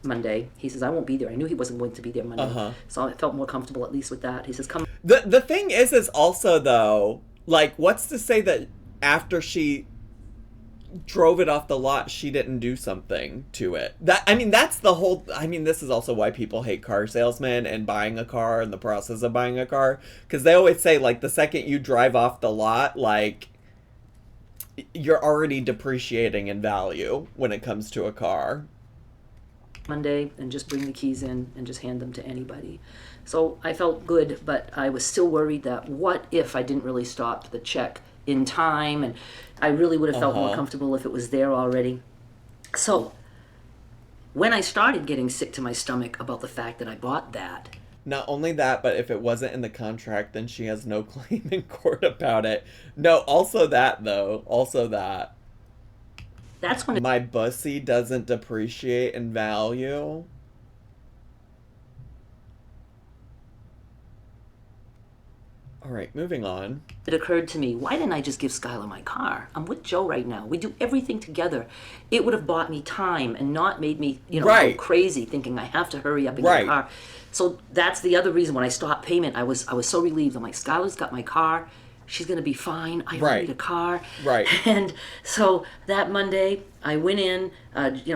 S2: Monday. He says, I won't be there. I knew he wasn't going to be there Monday. So I felt more comfortable at least with that. He says, come.
S1: The thing is also though, like, what's to say that after she drove it off the lot, she didn't do something to it? That's the whole, this is also why people hate car salesmen and buying a car and the process of buying a car, because they always say, like, the second you drive off the lot, like, you're already depreciating in value when it comes to a car.
S2: Monday and just bring the keys in and just hand them to anybody. So I felt good, but I was still worried that what if I didn't really stop the check in time, and I really would have felt more comfortable if it was there already. So when I started getting sick to my stomach about the fact that I bought that.
S1: Not only that, but if it wasn't in the contract, then she has no claim in court about it. No, also that, though. Also that.
S2: That's when
S1: my bussy doesn't depreciate in value. All right, moving on.
S2: It occurred to me, why didn't I just give Skylar my car? I'm with Joe right now. We do everything together. It would have bought me time and not made me, go crazy thinking I have to hurry up and get a car. So that's the other reason when I stopped payment, I was so relieved. I'm like, Skylar's got my car. She's going to be fine. I don't need a car.
S1: Right.
S2: And so that Monday, I went in.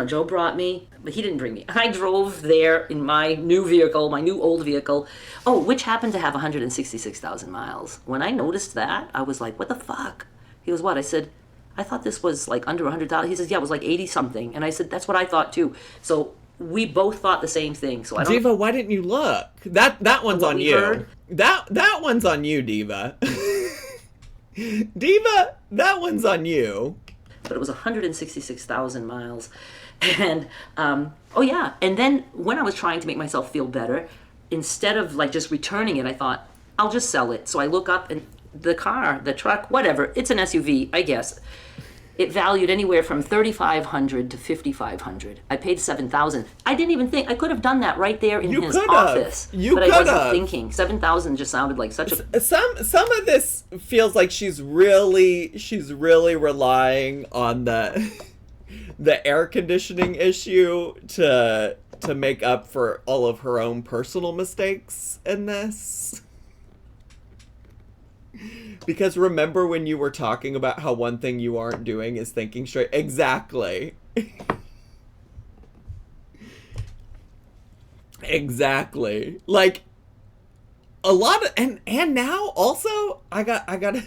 S2: Joe brought me, but he didn't bring me. I drove there in my new vehicle, my new old vehicle, which happened to have 166,000 miles. When I noticed that, I was like, what the fuck? He goes, what? I said, I thought this was like under 100,000. He says, yeah, it was like 80-something. And I said, that's what I thought too. So we both thought the same thing. So I don't.
S1: Diva, why didn't you look? That one's on you.
S2: Heard?
S1: That one's on you, Diva. Diva, that one's on you.
S2: But it was 166,000 miles. And, and then when I was trying to make myself feel better, instead of like just returning it, I thought, I'll just sell it. So I look up and the truck, whatever, it's an SUV, I guess. It valued anywhere from $3,500 to $5,500. I paid $7,000. I didn't even think I could have done that right there in his office. But I wasn't thinking. $7,000 just sounded like such a.
S1: Some of this feels like she's really relying on the air conditioning issue to make up for all of her own personal mistakes in this. Because remember when you were talking about how one thing you aren't doing is thinking straight? Exactly. Exactly. Like, a lot of, and now also, I gotta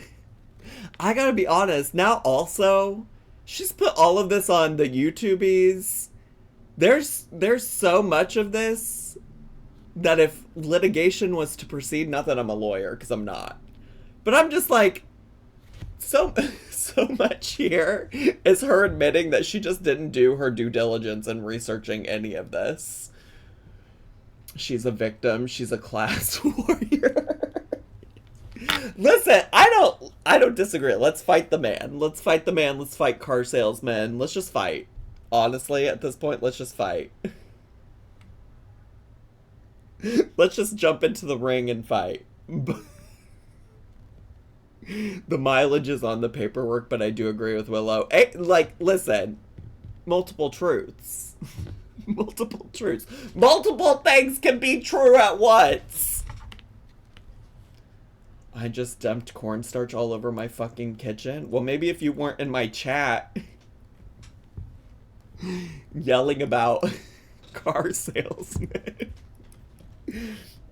S1: be honest, now also, she's put all of this on the YouTubies. There's so much of this that if litigation was to proceed, not that I'm a lawyer, because I'm not. But I'm just like, so much here is her admitting that she just didn't do her due diligence in researching any of this. She's a victim. She's a class warrior. Listen, I don't disagree. Let's fight the man. Let's fight the man. Let's fight car salesmen. Let's just fight. Honestly, at this point, let's just fight. Let's just jump into the ring and fight. The mileage is on the paperwork, but I do agree with Willow. Listen, multiple truths. Multiple truths. Multiple things can be true at once. I just dumped cornstarch all over my fucking kitchen. Well, maybe if you weren't in my chat yelling about car salesmen,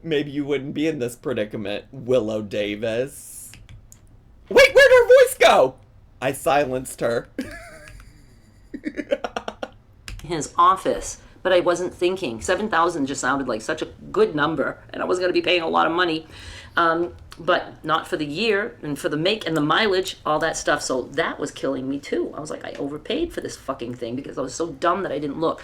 S1: maybe you wouldn't be in this predicament, Willow Davis. Wait, where'd her voice go? I silenced her.
S2: His office, but I wasn't thinking. 7,000 just sounded like such a good number, and I was going to be paying a lot of money, but not for the year and for the make and the mileage, all that stuff. So that was killing me too. I was like, I overpaid for this fucking thing because I was so dumb that I didn't look.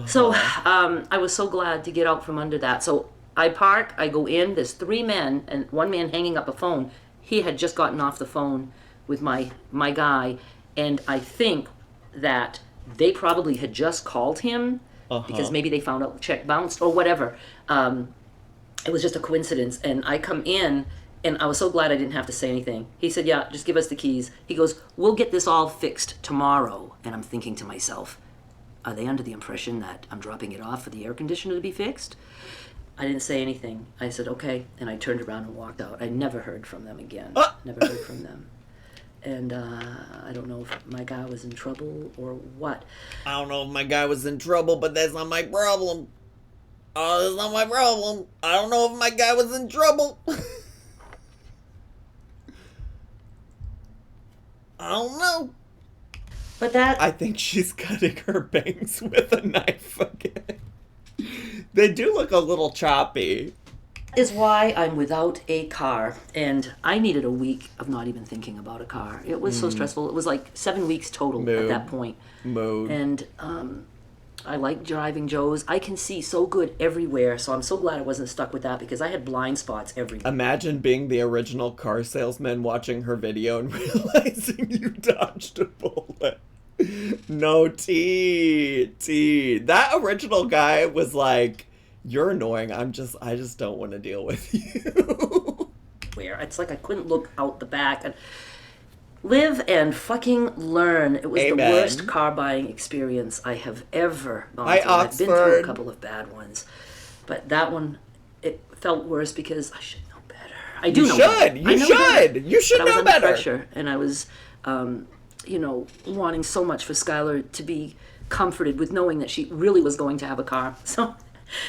S2: So I was so glad to get out from under that. So I park, I go in, there's 3 men, and 1 man hanging up a phone. He had just gotten off the phone with my guy, and I think that they probably had just called him because maybe they found out the check bounced or whatever. It was just a coincidence, and I come in, and I was so glad I didn't have to say anything. He said, yeah, just give us the keys. He goes, we'll get this all fixed tomorrow. And I'm thinking to myself, are they under the impression that I'm dropping it off for the air conditioner to be fixed? I didn't say anything. I said, okay, and I turned around and walked out. I never heard from them again. Never heard from them. And I don't know if my guy was in trouble or what.
S1: I don't know if my guy was in trouble, but that's not my problem. Oh, that's not my problem. I don't know if my guy was in trouble. I don't know.
S2: But that...
S1: I think she's cutting her bangs with a knife again. They do look a little choppy.
S2: Is why I'm without a car, and I needed a week of not even thinking about a car. It was so stressful. It was like 7 weeks total at that point. And I like driving Joe's. I can see so good everywhere, so I'm so glad I wasn't stuck with that because I had blind spots everywhere.
S1: Imagine being the original car salesman watching her video and realizing you dodged a bullet. No tea. That original guy was like, you're annoying. I just don't want to deal with you.
S2: Where it's like I couldn't look out the back. And live and fucking learn. It was the worst car buying experience I have ever gone through. I've been through a couple of bad ones, but that one, it felt worse because I should know better. I do know better.
S1: You should know better.
S2: Pressure, and I was, wanting so much for Skylar to be comforted with knowing that she really was going to have a car. So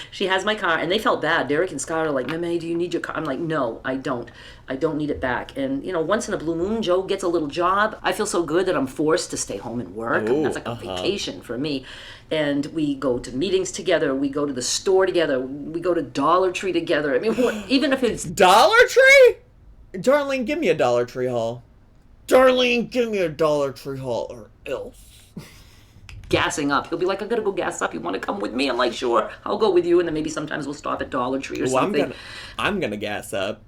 S2: she has my car, and they felt bad. Derek and Scott are like, Meme, do you need your car? I'm like, no, I don't. I don't need it back. And, once in a blue moon, Joe gets a little job. I feel so good that I'm forced to stay home and work. That's like a vacation for me. And we go to meetings together. We go to the store together. We go to Dollar Tree together. I mean, even if it's...
S1: Dollar Tree? Darlene, give me a Dollar Tree haul. Darlene, give me a Dollar Tree haul or else.
S2: Gassing up. He'll be like, I gotta go gas up. You want to come with me? I'm like, sure, I'll go with you. And then maybe sometimes we'll stop at Dollar Tree or something.
S1: I'm gonna gas up.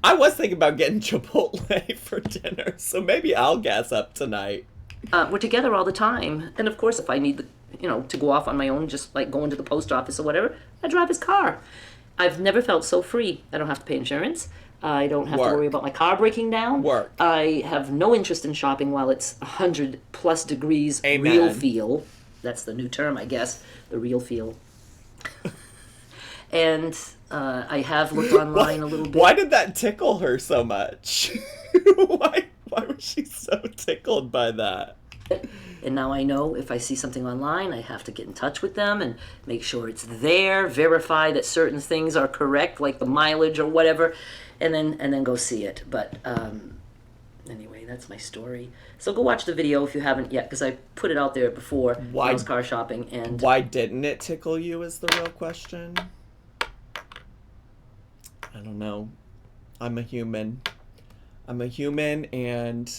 S1: I was thinking about getting Chipotle for dinner, so maybe I'll gas up tonight.
S2: We're together all the time. And of course, if I need to go off on my own, just like going to the post office or whatever, I drive his car. I've never felt so free. I don't have to pay insurance. I don't have to worry about my car breaking down. I have no interest in shopping while it's 100+ degrees. Real feel. That's the new term, I guess. The real feel. And I have looked online a little bit.
S1: Why did that tickle her so much? Why was she so tickled by that?
S2: And now I know if I see something online, I have to get in touch with them and make sure it's there, verify that certain things are correct, like the mileage or whatever, and then go see it. But anyway, that's my story. So go watch the video if you haven't yet, because I put it out there before I was car shopping. And
S1: why didn't it tickle you is the real question. I don't know. I'm a human, and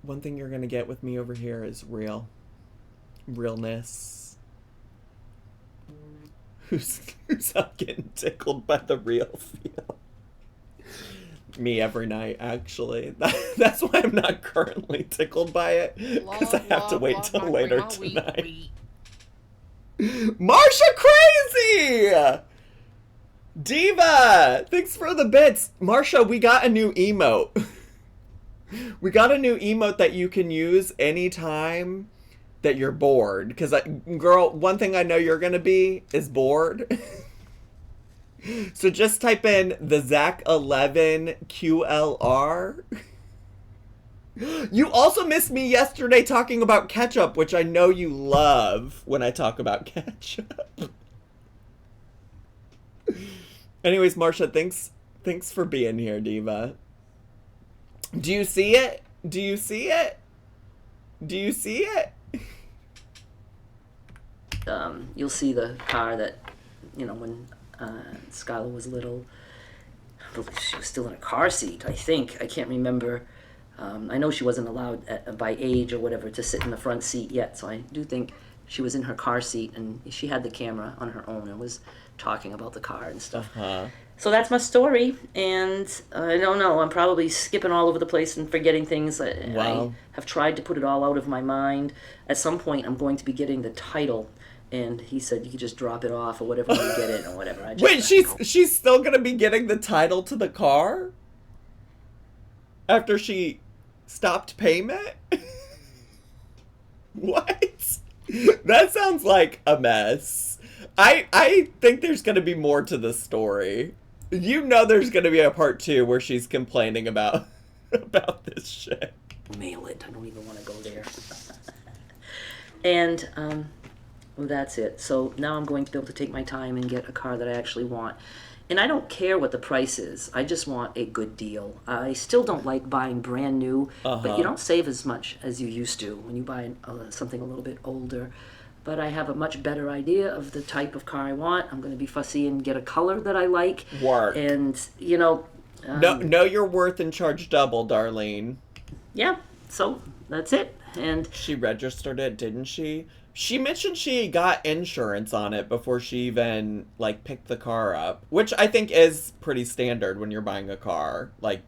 S1: one thing you're going to get with me over here is realness. Who's out getting tickled by the real feel? Me every night, actually. That's why I'm not currently tickled by it, because I have to wait till later tonight. Marsha Crazy! Diva! Thanks for the bits. Marsha, we got a new emote. We got a new emote that you can use anytime that you're bored. Because, girl, one thing I know you're going to be is bored. So just type in the Zach11QLR. You also missed me yesterday talking about ketchup, which I know you love when I talk about ketchup. Anyways, Marsha, thanks for being here, Diva. Do you see it? Do you see it? Do you see it?
S2: You'll see the car that, when Skylar was little. I believe she was still in a car seat, I think. I can't remember. I know she wasn't allowed by age or whatever to sit in the front seat yet, so I do think she was in her car seat and she had the camera on her own and was talking about the car and stuff. So that's my story, and I don't know, I'm probably skipping all over the place and forgetting things. I have tried to put it all out of my mind. At some point, I'm going to be getting the title, and he said you could just drop it off or whatever when you get it or whatever.
S1: Wait, she's still going to be getting the title to the car? After she stopped payment? What? That sounds like a mess. I think there's going to be more to the story. You know there's going to be a part 2 where she's complaining about this shit.
S2: Mail it. I don't even want to go there. And well, that's it. So now I'm going to be able to take my time and get a car that I actually want. And I don't care what the price is. I just want a good deal. I still don't like buying brand new, but you don't save as much as you used to when you buy something a little bit older. But I have a much better idea of the type of car I want. I'm going to be fussy and get a color that I like.
S1: Work.
S2: And, you know...
S1: know your worth and charge double, Darlene.
S2: Yeah, so that's it. And
S1: she registered it, didn't she? She mentioned she got insurance on it before she even, like, picked the car up. Which I think is pretty standard when you're buying a car. Like,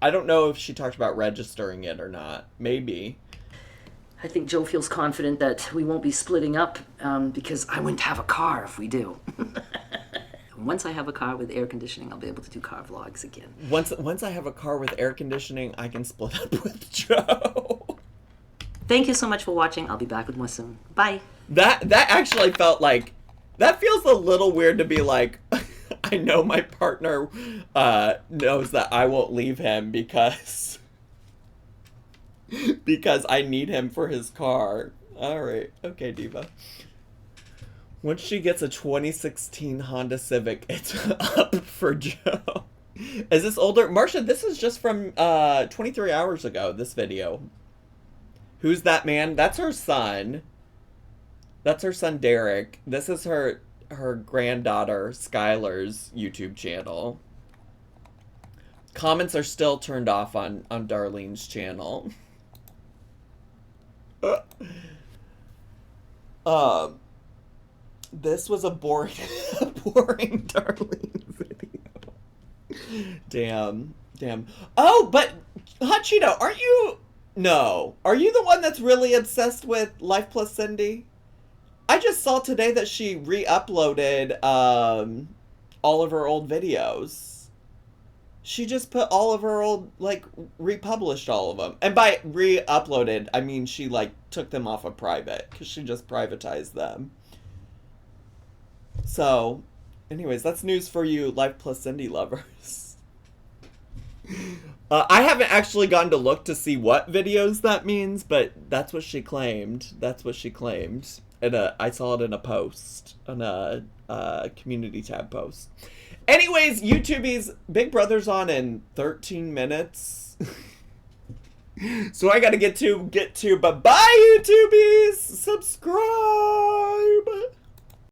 S1: I don't know if she talked about registering it or not. Maybe.
S2: I think Joe feels confident that we won't be splitting up because I wouldn't have a car if we do. Once I have a car with air conditioning, I'll be able to do car vlogs again.
S1: Once I have a car with air conditioning, I can split up with Joe.
S2: Thank you so much for watching. I'll be back with more soon. Bye.
S1: That actually felt like... That feels a little weird to be like... I know my partner knows that I won't leave him because I need him for his car. All right. Okay, Diva. Once she gets a 2016 Honda Civic, it's up for Joe. Is this older? Marcia, this is just from 23 hours ago, this video. Who's that man? That's her son. That's her son, Derek. This is her granddaughter, Skylar's YouTube channel. Comments are still turned off on Darlene's channel. This was a boring Darlene video. Damn. Oh, but Hot Cheeto, aren't you? No. Are you the one that's really obsessed with Life Plus Cindy? I just saw today that she re-uploaded all of her old videos. She just put all of her old, like, republished all of them. And by re-uploaded, I mean she, like, took them off of private, because she just privatized them. So, anyways, that's news for you Life Plus Cindy lovers. I haven't actually gotten to look to see what videos that means, but that's what she claimed. And I saw it in a post, on a community tab post. Anyways, YouTubies, Big Brother's on in 13 minutes. So I gotta get to, but bye, YouTubies! Subscribe!